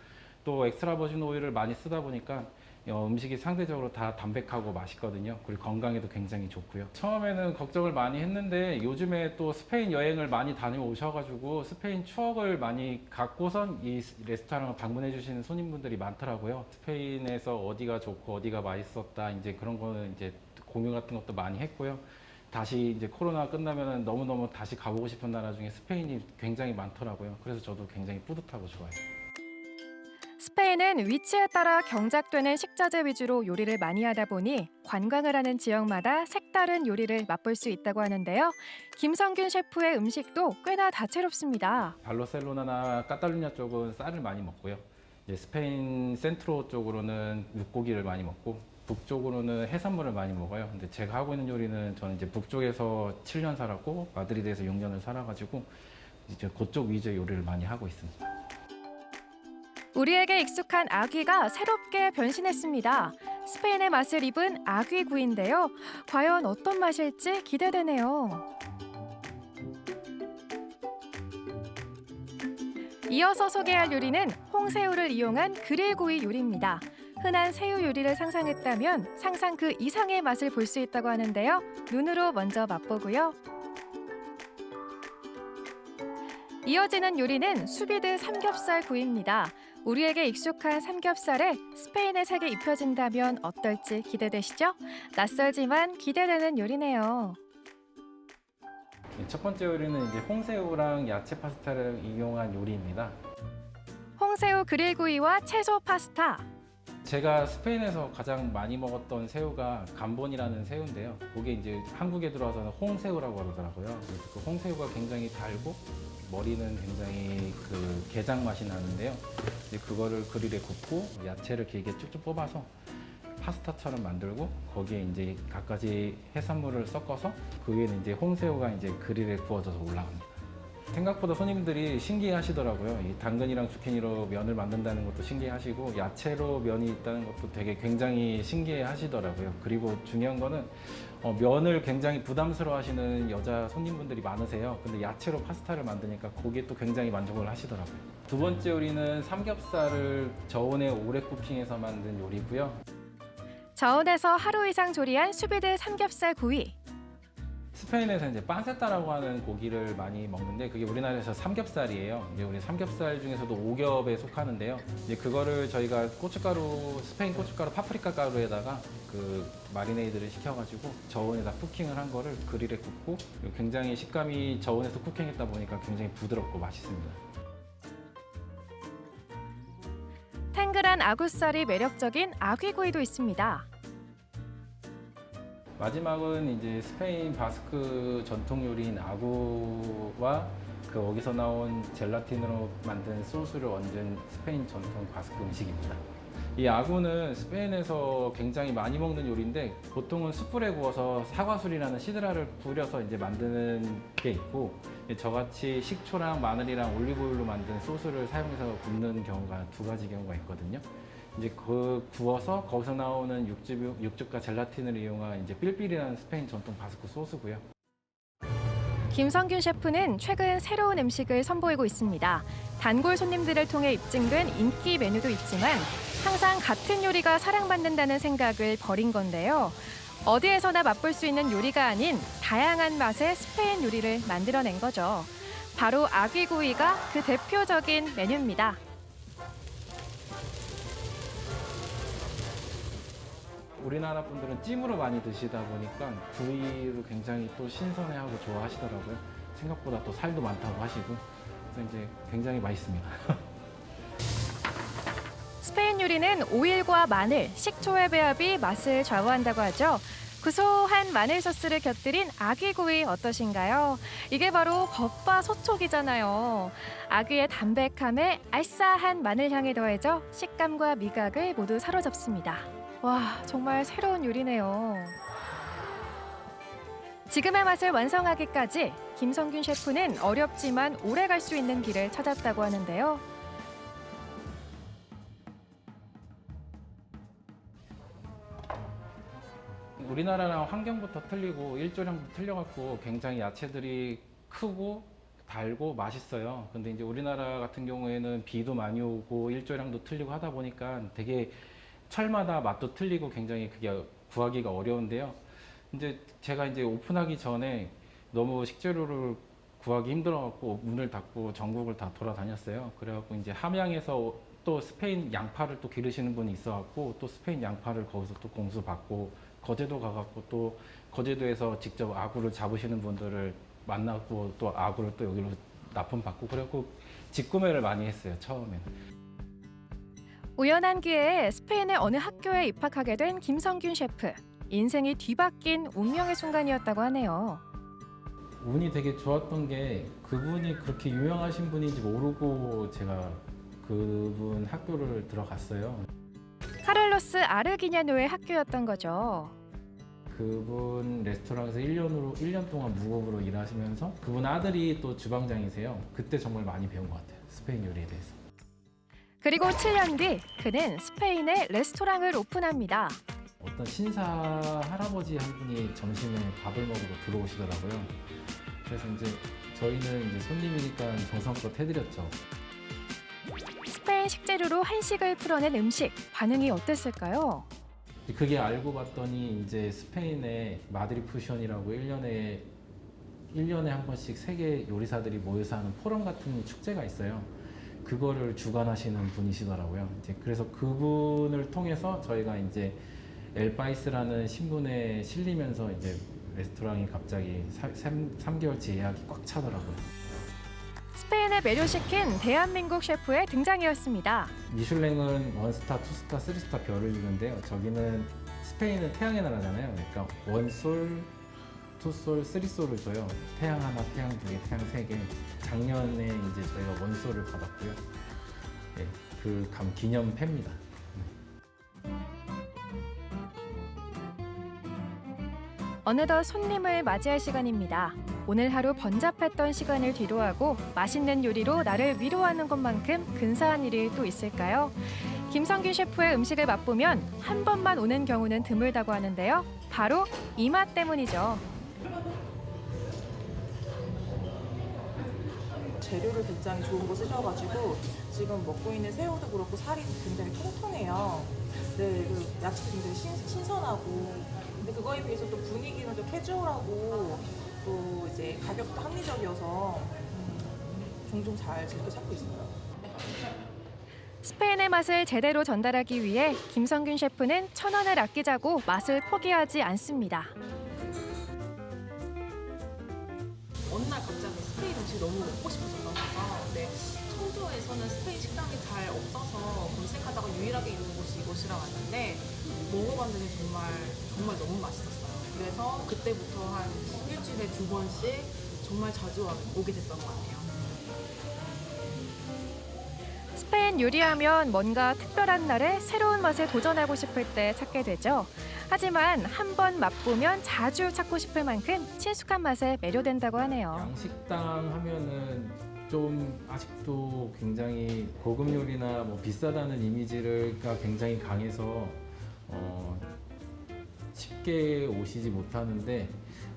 또 엑스트라 버진 오일을 많이 쓰다 보니까 음식이 상대적으로 다 담백하고 맛있거든요. 그리고 건강에도 굉장히 좋고요. 처음에는 걱정을 많이 했는데 요즘에 또 스페인 여행을 많이 다녀오셔가지고 스페인 추억을 많이 갖고선 이 레스토랑을 방문해 주시는 손님분들이 많더라고요. 스페인에서 어디가 좋고 어디가 맛있었다, 이제 그런 거는 이제 공유 같은 것도 많이 했고요. 다시 이제 코로나 끝나면은 너무너무 다시 가보고 싶은 나라 중에 스페인이 굉장히 많더라고요. 그래서 저도 굉장히 뿌듯하고 좋아요. 스페인은 위치에 따라 경작되는 식자재 위주로 요리를 많이 하다 보니 관광을 하는 지역마다 색다른 요리를 맛볼 수 있다고 하는데요. 김성균 셰프의 음식도 꽤나 다채롭습니다. 바르셀로나나 카탈루냐 쪽은 쌀을 많이 먹고요. 이제 스페인 센트로 쪽으로는 육고기를 많이 먹고, 북쪽으로는 해산물을 많이 먹어요. 근데 제가 하고 있는 요리는 저는 이제 북쪽에서 7년 살았고 마드리드에서 6년을 살아가지고 이제 그쪽 위주의 요리를 많이 하고 있습니다. 우리에게 익숙한 아귀가 새롭게 변신했습니다. 스페인의 맛을 입은 아귀구이인데요. 과연 어떤 맛일지 기대되네요. 이어서 소개할 요리는 홍새우를 이용한 그릴구이 요리입니다. 흔한 새우 요리를 상상했다면 상상 그 이상의 맛을 볼 수 있다고 하는데요. 눈으로 먼저 맛보고요. 이어지는 요리는 수비드 삼겹살 구이입니다. 우리에게 익숙한 삼겹살에 스페인의 색이 입혀진다면 어떨지 기대되시죠? 낯설지만 기대되는 요리네요. 첫 번째 요리는 이제 홍새우랑 야채 파스타를 이용한 요리입니다. 홍새우 그릴구이와 채소 파스타. 제가 스페인에서 가장 많이 먹었던 새우가 감본이라는 새우인데요. 그게 이제 한국에 들어와서는 홍새우라고 그러더라고요. 그래서 그 홍새우가 굉장히 달고 머리는 굉장히 그 게장 맛이 나는데요. 이제 그거를 그릴에 굽고 야채를 길게 쭉쭉 뽑아서 파스타처럼 만들고 거기에 이제 갖가지 해산물을 섞어서 그 위에는 이제 홍새우가 이제 그릴에 구워져서 올라갑니다. 생각보다 손님들이 신기해 하시더라고요. 이 당근이랑 주키니로 면을 만든다는 것도 신기해 하시고 야채로 면이 있다는 것도 되게 굉장히 신기해 하시더라고요. 그리고 중요한 거는 면을 굉장히 부담스러워 하시는 여자 손님분들이 많으세요. 근데 야채로 파스타를 만드니까 거기에 또 굉장히 만족을 하시더라고요. 두 번째 요리는 삼겹살을 저온에 오래 쿠킹해서 만든 요리고요. 저온에서 하루 이상 조리한 수비드 삼겹살 구이. 스페인에서 이제 판세타라고 하는 고기를 많이 먹는데 그게 우리나라에서 삼겹살이에요. 이제 우리 삼겹살 중에서도 오겹에 속하는데요. 이제 그거를 저희가 고춧가루, 스페인 고춧가루, 파프리카 가루에다가 그 마리네이드를 시켜가지고 저온에다 쿠킹을 한 거를 그릴에 굽고, 굉장히 식감이 저온에서 쿠킹했다 보니까 굉장히 부드럽고 맛있습니다. 탱글한 아구살이 매력적인 아귀구이도 있습니다. 마지막은 이제 스페인 바스크 전통 요리인 아구와 거기서 나온 젤라틴으로 만든 소스를 얹은 스페인 전통 바스크 음식입니다. 이 아구는 스페인에서 굉장히 많이 먹는 요리인데 보통은 숯불에 구워서 사과술이라는 시드라를 뿌려서 이제 만드는 게 있고 저같이 식초랑 마늘이랑 올리브오일로 만든 소스를 사용해서 굽는 경우가 두 가지 경우가 있거든요. 이제 그 구워서 거기서 나오는 육즙과 젤라틴을 이용한 이제 삘삘이라는 스페인 전통 바스크 소스고요. 김성균 셰프는 최근 새로운 음식을 선보이고 있습니다. 단골 손님들을 통해 입증된 인기 메뉴도 있지만 항상 같은 요리가 사랑받는다는 생각을 버린 건데요. 어디에서나 맛볼 수 있는 요리가 아닌 다양한 맛의 스페인 요리를 만들어낸 거죠. 바로 아귀구이가 그 대표적인 메뉴입니다. 우리나라 분들은 찜으로 많이 드시다 보니까 구이를 굉장히 또 신선해하고 좋아하시더라고요. 생각보다 또 살도 많다고 하시고 그래서 이제 굉장히 맛있습니다. 스페인 요리는 오일과 마늘, 식초의 배합이 맛을 좌우한다고 하죠. 구수한 마늘 소스를 곁들인 아귀구이 어떠신가요? 이게 바로 겉바소촉이잖아요. 아귀의 담백함에 알싸한 마늘 향이 더해져 식감과 미각을 모두 사로잡습니다. 와, 정말 새로운 요리네요. 지금의 맛을 완성하기까지 김성균 셰프는 어렵지만 오래 갈 수 있는 길을 찾았다고 하는데요. 우리나라랑 환경부터 틀리고 일조량도 틀려갖고 굉장히 야채들이 크고 달고 맛있어요. 근데 이제 우리나라 같은 경우에는 비도 많이 오고 일조량도 틀리고 하다 보니까 되게 철마다 맛도 틀리고 굉장히 그게 구하기가 어려운데요. 이제 제가 이제 오픈하기 전에 너무 식재료를 구하기 힘들어갖고 문을 닫고 전국을 다 돌아다녔어요. 그래갖고 이제 함양에서 또 스페인 양파를 또 기르시는 분이 있어갖고 또 스페인 양파를 거기서 또 공수받고 거제도 가갖고 또 거제도에서 직접 아구를 잡으시는 분들을 만나고 또 아구를 또 여기로 납품받고 그래갖고 직구매를 많이 했어요, 처음에는. 우연한 기회에 스페인의 어느 학교에 입학하게 된 김성균 셰프. 인생이 뒤바뀐 운명의 순간이었다고 하네요. 운이 되게 좋았던 게 그분이 그렇게 유명하신 분인지 모르고 제가 그분 학교를 들어갔어요. 카를로스 아르기냐노의 학교였던 거죠. 그분 레스토랑에서 1년 동안 무급으로 일하시면서 그분 아들이 또 주방장이세요. 그때 정말 많이 배운 것 같아요. 스페인 요리에 대해서. 그리고 7년 뒤 그는 스페인에 레스토랑을 오픈합니다. 어떤 신사 할아버지 한 분이 점심에 밥을 먹으러 들어오시더라고요. 그래서 이제 저희는 이제 손님이니까 정성껏 해드렸죠. 스페인 식재료로 한식을 풀어낸 음식, 반응이 어땠을까요? 그게 알고 봤더니 이제 스페인에 마드리 푸션이라고 1년에 한 번씩 세계 요리사들이 모여서 하는 포럼 같은 축제가 있어요. 그거를 주관하시는 분이시더라고요. 이제 그래서 그분을 통해서 저희가 이제 엘바이스라는 신문에 실리면서 이제 레스토랑이 갑자기 3개월치 예약이 꽉 차더라고요. 스페인에 매료시킨 대한민국 셰프의 등장이었습니다. 미슐랭은 1스타, 2스타, 3스타 별을 주는데요. 저기는 스페인은 태양의 나라잖아요. 그러니까 1솔, 2솔, 3솔을 줘요. 태양 하나, 태양 두 개, 태양 세 개. 작년에 이제 저희가 1솔을 받았고요. 네, 그 기념패입니다. 어느덧 손님을 맞이할 시간입니다. 오늘 하루 번잡했던 시간을 뒤로하고 맛있는 요리로 나를 위로하는 것만큼 근사한 일이 또 있을까요? 김성균 셰프의 음식을 맛보면 한 번만 오는 경우는 드물다고 하는데요. 바로 이 맛 때문이죠. 재료를 굉장히 좋은 거 쓰셔가지고 지금 먹고 있는 새우도 그렇고 살이 굉장히 통통해요. 네, 그 야채도 굉장히 신선하고 근데 그거에 비해서 또 분위기는 좀 캐주얼하고 또 이제 가격도 합리적이어서 종종 잘 즐겨 찾고 있어요. 스페인의 맛을 제대로 전달하기 위해 김성균 셰프는 1,000원을 아끼자고 맛을 포기하지 않습니다. 어느 날 갑자기 스페인 음식이 너무 먹고 싶어서 그런가. 근데 청주에서는 스페인 식당이 잘 없어서 검색하다가 만드는 게 정말 너무 맛있었어요. 그래서 그때부터 한 일주일에 2번씩 정말 자주 오게 됐던 것 같아요. 스페인 요리하면 뭔가 특별한 날에 새로운 맛에 도전하고 싶을 때 찾게 되죠. 하지만 한 번 맛보면 자주 찾고 싶을 만큼 친숙한 맛에 매료된다고 하네요. 양식당 하면은 좀 아직도 굉장히 고급 요리나 뭐 비싸다는 이미지가 굉장히 강해서 쉽게 오시지 못하는데,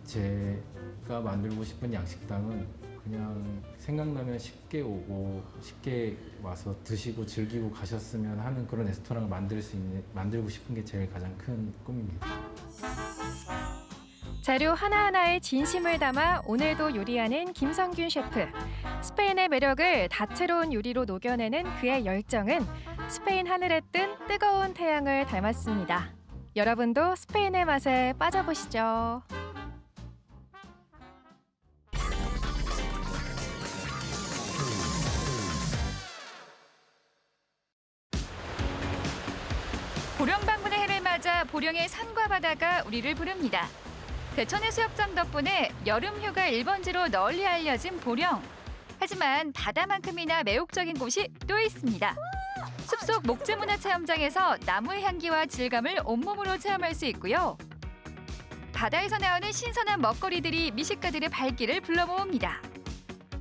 제가 만들고 싶은 양식당은 그냥 생각나면 쉽게 오고 쉽게 와서 드시고 즐기고 가셨으면 하는 그런 레스토랑을 만들고 싶은 게 제일 가장 큰 꿈입니다. 재료 하나하나에 진심을 담아 오늘도 요리하는 김성균 셰프. 스페인의 매력을 다채로운 요리로 녹여내는 그의 열정은 스페인 하늘에 뜬 뜨거운 태양을 닮았습니다. 여러분도 스페인의 맛에 빠져보시죠. 보령 방문의 해를 맞아 보령의 산과 바다가 우리를 부릅니다. 대천해수욕장 덕분에 여름 휴가 1번지로 널리 알려진 보령. 하지만 바다만큼이나 매혹적인 곳이 또 있습니다. 숲속 목재문화체험장에서 나무의 향기와 질감을 온몸으로 체험할 수 있고요. 바다에서 나오는 신선한 먹거리들이 미식가들의 발길을 불러 모읍니다.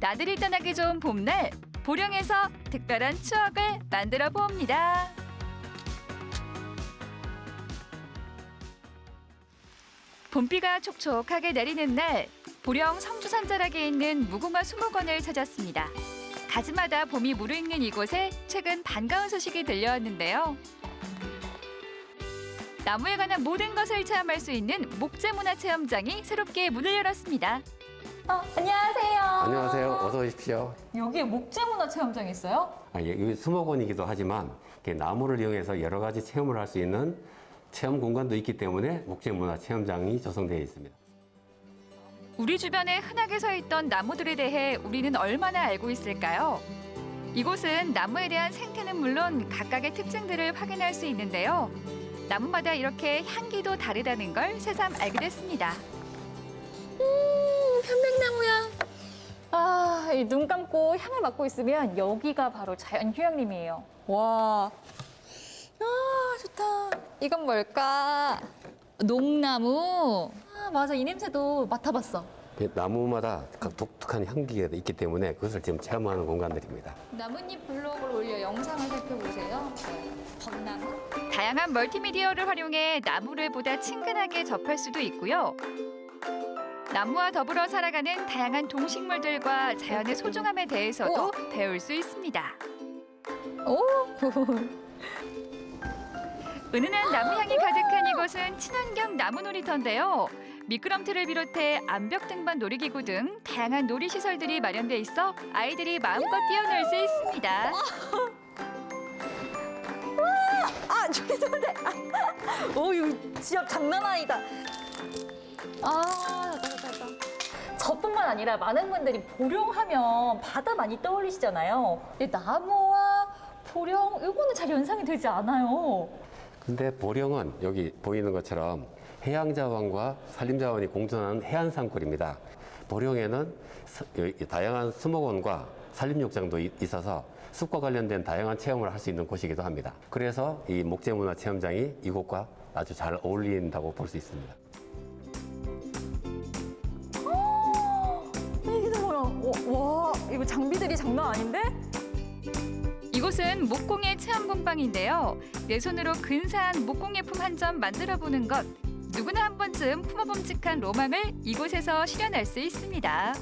나들이 떠나기 좋은 봄날, 보령에서 특별한 추억을 만들어 봅니다. 봄비가 촉촉하게 내리는 날, 보령 성주산 자락에 있는 무궁화 수목원을 찾았습니다. 가지마다 봄이 무르익는 이곳에 최근 반가운 소식이 들려왔는데요. 나무에 관한 모든 것을 체험할 수 있는 목재문화체험장이 새롭게 문을 열었습니다. 안녕하세요. 안녕하세요. 어서 오십시오. 여기에 목재문화체험장이 있어요? 여기 수목원이기도 하지만 이렇게 나무를 이용해서 여러 가지 체험을 할 수 있는 체험 공간도 있기 때문에 목재문화체험장이 조성되어 있습니다. 우리 주변에 흔하게 서 있던 나무들에 대해 우리는 얼마나 알고 있을까요? 이곳은 나무에 대한 생태는 물론 각각의 특징들을 확인할 수 있는데요. 나무마다 이렇게 향기도 다르다는 걸 새삼 알게 됐습니다. 편백나무야. 아, 이 눈 감고 향을 맡고 있으면 여기가 바로 자연 휴양림이에요. 와, 아 좋다. 이건 뭘까? 농나무. 아 맞아, 이 냄새도 맡아봤어. 나무마다 각 독특한 향기가 있기 때문에 그것을 지금 체험하는 공간들입니다. 나뭇잎 블록을 올려 영상을 살펴보세요. 벚나무. 다양한 멀티미디어를 활용해 나무를 보다 친근하게 접할 수도 있고요. 나무와 더불어 살아가는 다양한 동식물들과 자연의 소중함에 대해서도 배울 수 있습니다. 은은한 나무향이 가득한 이곳은 친환경 나무놀이터인데요. 미끄럼틀을 비롯해 암벽 등반 놀이기구 등 다양한 놀이시설들이 마련돼 있어 아이들이 마음껏 뛰어놀 수 있습니다. 아, 저기 좋은데. 이거 지압 장난 아니다. 아, 좋다. 저뿐만 아니라 많은 분들이 보령하면 바다 많이 떠올리시잖아요. 근데 나무와 보령, 이거는 잘 연상이 되지 않아요. 근데 보령은 여기 보이는 것처럼 해양자원과 산림자원이 공존하는 해안산골입니다. 보령에는 다양한 수목원과 산림욕장도 있어서 숲과 관련된 다양한 체험을 할 수 있는 곳이기도 합니다. 그래서 이 목재문화체험장이 이곳과 아주 잘 어울린다고 볼 수 있습니다. 이게 뭐야? 와, 이거 장비들이 장난 아닌데? 이곳은 목공예 체험 공방인데요. 내 손으로 근사한 목공예품 한 점 만들어보는 것. 누구나 한 번쯤 품어봄직한 로망을 이곳에서 실현할 수 있습니다.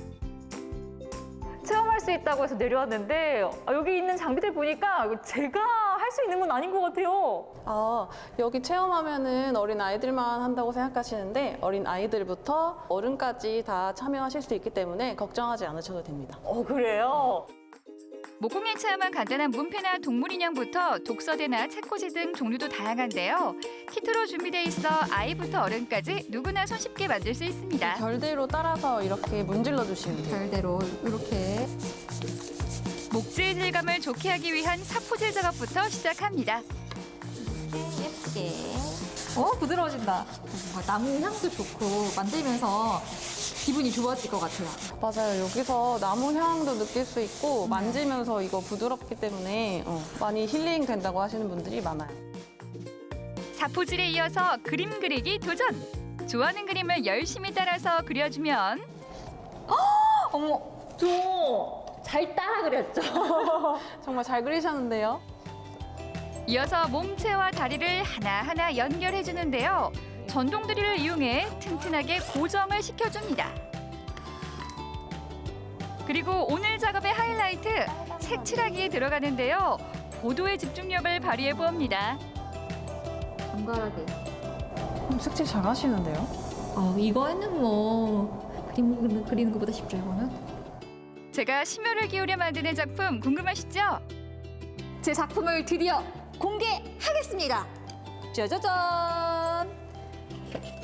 체험할 수 있다고 해서 내려왔는데 여기 있는 장비들 보니까 제가 할 수 있는 건 아닌 것 같아요. 여기 체험하면은 어린 아이들만 한다고 생각하시는데 어린 아이들부터 어른까지 다 참여하실 수 있기 때문에 걱정하지 않으셔도 됩니다. 그래요? 목공예 체험은 간단한 문패나 동물 인형부터 독서대나 책꽂이 등 종류도 다양한데요. 키트로 준비돼 있어 아이부터 어른까지 누구나 손쉽게 만들 수 있습니다. 결대로 따라서 이렇게 문질러 주시면 돼요. 결대로 이렇게. 목재의 질감을 좋게 하기 위한 사포질 작업부터 시작합니다. 예쁘게. 부드러워진다. 뭔가 나무 향도 좋고 만들면서 기분이 좋아질 것 같아요. 맞아요. 여기서 나무 향도 느낄 수 있고 만지면서 이거 부드럽기 때문에 많이 힐링 된다고 하시는 분들이 많아요. 사포질에 이어서 그림 그리기 도전. 좋아하는 그림을 열심히 따라서 그려주면 어머, 저 잘 따라 그렸죠? 정말 잘 그리셨는데요. 이어서 몸체와 다리를 하나하나 연결해 주는데요. 전동 드릴을 이용해 튼튼하게 고정을 시켜줍니다. 그리고 오늘 작업의 하이라이트, 색칠하기에 들어가는데요. 고도의 집중력을 발휘해 보합니다. 정갈하게. 색칠 잘 하시는데요? 이거는 뭐 그림 그리는 것보다 쉽죠, 이거는? 제가 심혈을 기울여 만드는 작품 궁금하시죠? 제 작품을 드디어 공개하겠습니다. 짜자잔!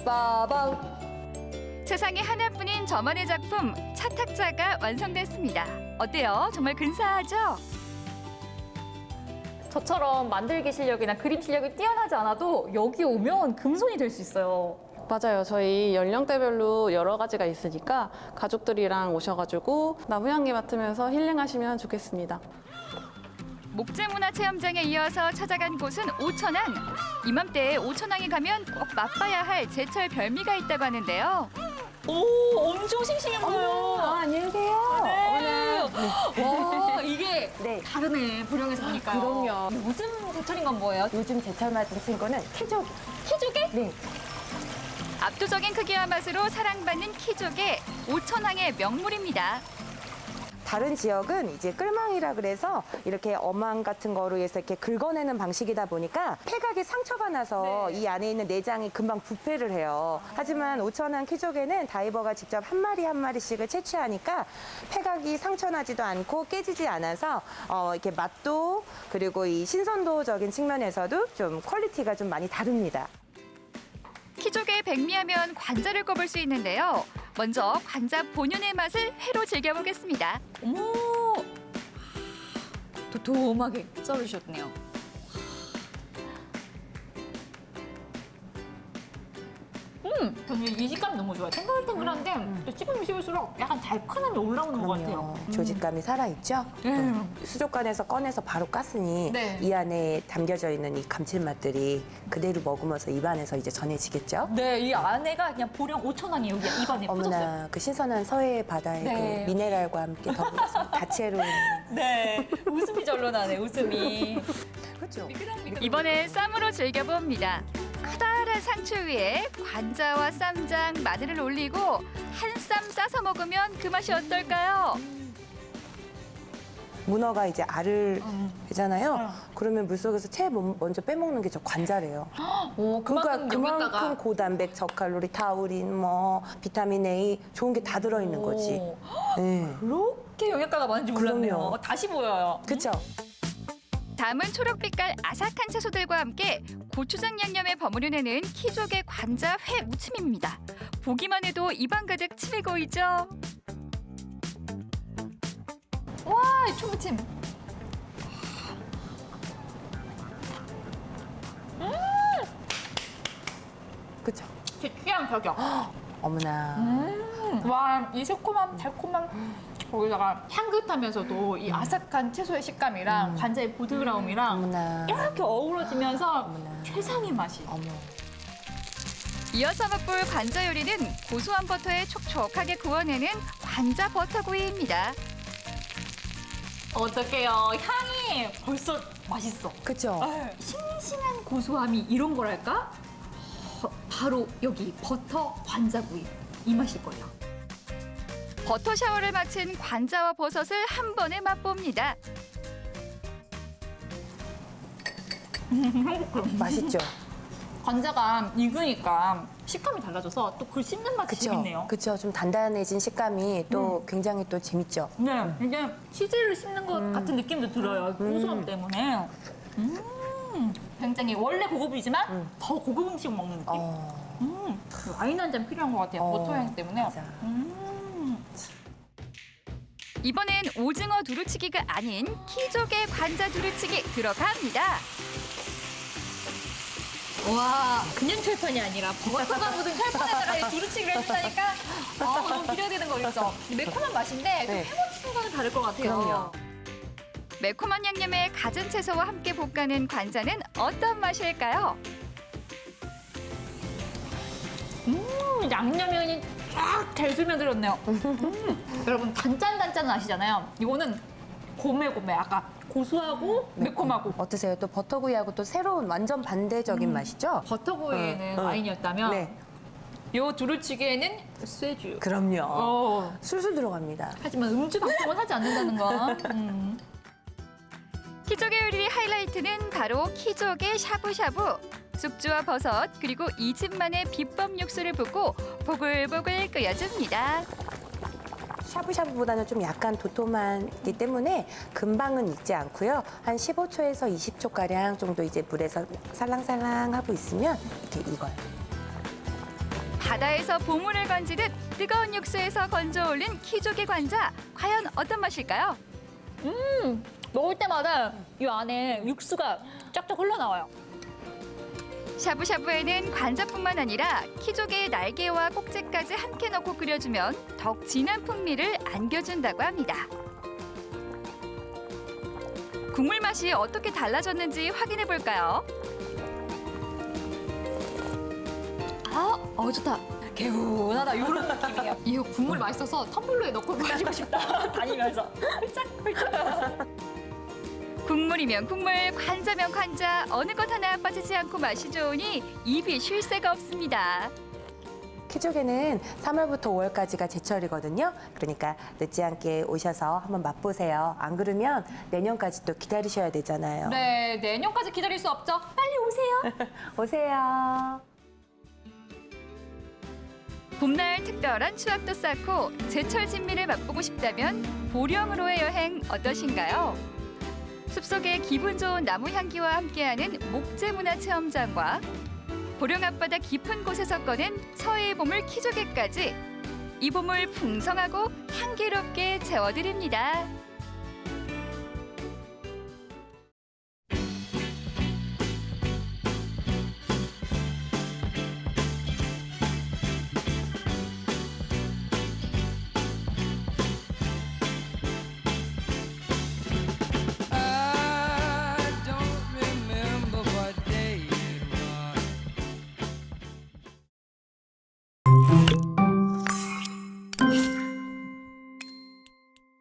빠밤! 세상에 하나뿐인 저만의 작품 차탁자가 완성됐습니다. 어때요? 정말 근사하죠? 저처럼 만들기 실력이나 그림 실력이 뛰어나지 않아도 여기 오면 금손이 될 수 있어요. 맞아요. 저희 연령대별로 여러 가지가 있으니까 가족들이랑 오셔가지고 나무 향기 맡으면서 힐링하시면 좋겠습니다. 목재문화체험장에 이어서 찾아간 곳은 오천항. 이맘때 오천항에 가면 꼭 맛봐야 할 제철 별미가 있다고 하는데요. 오, 엄청 싱싱해 보여요. 안녕하세요. 네. 와, 이게 다르네, 보령에서 보니까. 그럼요. 요즘 제철인 건 뭐예요? 요즘 제철 맞은 친구는 키조개. 키조개? 네. 압도적인 크기와 맛으로 사랑받는 키조개, 오천항의 명물입니다. 다른 지역은 이제 끌망이라 그래서 이렇게 어망 같은 거로 해서 이렇게 긁어내는 방식이다 보니까 폐각에 상처가 나서 이 안에 있는 내장이 금방 부패를 해요. 하지만 오천항 키조개는 다이버가 직접 한 마리 한 마리씩을 채취하니까 폐각이 상처 나지도 않고 깨지지 않아서 이렇게 맛도 그리고 이 신선도적인 측면에서도 좀 퀄리티가 좀 많이 다릅니다. 키조개 백미하면 관자를 꼽을 수 있는데요. 먼저 관자 본연의 맛을 회로 즐겨보겠습니다. 어머, 도톰하게 썰으셨네요. 저는 이 식감이 너무 좋아요. 탱글탱글한데 또 씹으면 씹을수록 약간 달큰함이 올라오는 것 같아요. 조직감이 살아있죠? 수족관에서 꺼내서 바로 깠으니 이 안에 담겨져 있는 이 감칠맛들이 그대로 머금어서 입안에서 이제 전해지겠죠? 네, 이 안에가 그냥 보령 오천항이 여기 입안에 퍼졌어요. 어머나 그 신선한 서해 바다의 네. 그 미네랄과 함께 더불어서 다채로운 네, 웃음이 절로 나네, 웃음이. 그렇죠. 이번엔 쌈으로 즐겨봅니다. 커다란 상추 위에 관자와 쌈장, 마늘을 올리고 한 쌈 싸서 먹으면 그 맛이 어떨까요? 문어가 이제 알을 되잖아요. 그러면 물속에서 제일 먼저 빼먹는 게 저 관자래요. 오, 그만큼 고단백, 저칼로리, 타우린, 뭐 비타민 A 좋은 게 다 들어있는 거지. 네. 그렇게 영양가가 많은지 몰랐네요. 그럼요. 다시 보여요. 그렇죠. 담은 초록빛깔 아삭한 채소들과 함께 고추장 양념에 버무려내는 키조개 관자 회 무침입니다. 보기만 해도 입안 가득 침이 고이죠. 와, 이 초무침. 그렇죠. 제 취향 저격. 어머나. 와, 이 새콤함, 달콤함. 거기다가 향긋하면서도 이 아삭한 채소의 식감이랑 관자의 부드러움이랑 이렇게 어우러지면서 최상의 맛이. 이어서 맛볼 관자 요리는 고소한 버터에 촉촉하게 구워내는 관자 버터구이입니다. 어떡해요. 향이 벌써 맛있어. 그렇죠. 싱싱한 고소함이 이런 거랄까? 바로 여기 버터 관자구이. 이 맛일 거예요. 버터 샤워를 마친 관자와 버섯을 한 번에 맛봅니다. 맛있죠. 관자가 익으니까 식감이 달라져서 또 그 씹는 맛이 재밌네요. 그렇죠. 좀 단단해진 식감이 또 굉장히 또 재밌죠. 네, 이게 치즈를 씹는 것 같은 느낌도 들어요. 고소함 때문에. 굉장히 원래 고급이지만 더 고급 음식 먹는 느낌. 와인 한 잔 필요한 것 같아요. 버터 향 때문에. 맞아. 이번엔 오징어 두루치기가 아닌 키조개 관자 두루치기 들어갑니다. 와, 그냥 철판이 아니라 버터가 묻은 철판에다가 이 두루치기를 해준다니까 너무 기대되는 거 있죠. 매콤한 맛인데 또 해무치는 거는 다를 것 같아요. 그럼요. 매콤한 양념에 갖은 채소와 함께 볶아낸 관자는 어떤 맛일까요? 양념면이 쫙 잘 스며들었네요. 여러분 단짠단짠 아시잖아요. 이거는 고매고매 아까 고소하고 매콤하고. 어떠세요? 또 버터구이하고 또 새로운 완전 반대적인 맛이죠? 버터구이에는 와인이었다면 요 두루치기에는 쇠주. 그럼요. 술술 들어갑니다. 하지만 음주 방송은 하지 않는다는 거. 키조개 요리 하이라이트는 바로 키조개 샤브샤브. 숙주와 버섯 그리고 이 집만의 비법 육수를 붓고 보글보글 끓여줍니다. 샤브샤브보다는 좀 약간 도톰하기 때문에 금방은 익지 않고요. 한 15초에서 20초가량 정도 이제 물에서 살랑살랑 하고 있으면 이렇게 익어요. 바다에서 보물을 건지듯 뜨거운 육수에서 건져 올린 키조개 관자. 과연 어떤 맛일까요? 먹을 때마다 이 안에 육수가 쫙쫙 흘러나와요. 샤브샤브에는 관자뿐만 아니라 키조개의 날개와 꼭지까지 함께 넣고 끓여주면 더욱 진한 풍미를 안겨준다고 합니다. 국물 맛이 어떻게 달라졌는지 확인해 볼까요? 좋다. 개운하다 이런 느낌이에요. 이거 국물 맛있어서 텀블러에 넣고 마시고 싶다. 다니면서 훌쩍훌쩍. 국물이면 국물, 관자면 관자, 어느 것 하나 빠지지 않고 맛이 좋으니 입이 쉴 새가 없습니다. 키조개는 3월부터 5월까지가 제철이거든요. 그러니까 늦지 않게 오셔서 한번 맛보세요. 안 그러면 내년까지 또 기다리셔야 되잖아요. 네, 내년까지 기다릴 수 없죠. 빨리 오세요. 오세요. 봄날 특별한 추억도 쌓고 제철 진미를 맛보고 싶다면 보령으로의 여행 어떠신가요? 숲속의 기분 좋은 나무 향기와 함께하는 목재문화체험장과 보령 앞바다 깊은 곳에서 꺼낸 서해의 보물 키조개까지 이 보물 풍성하고 향기롭게 채워드립니다.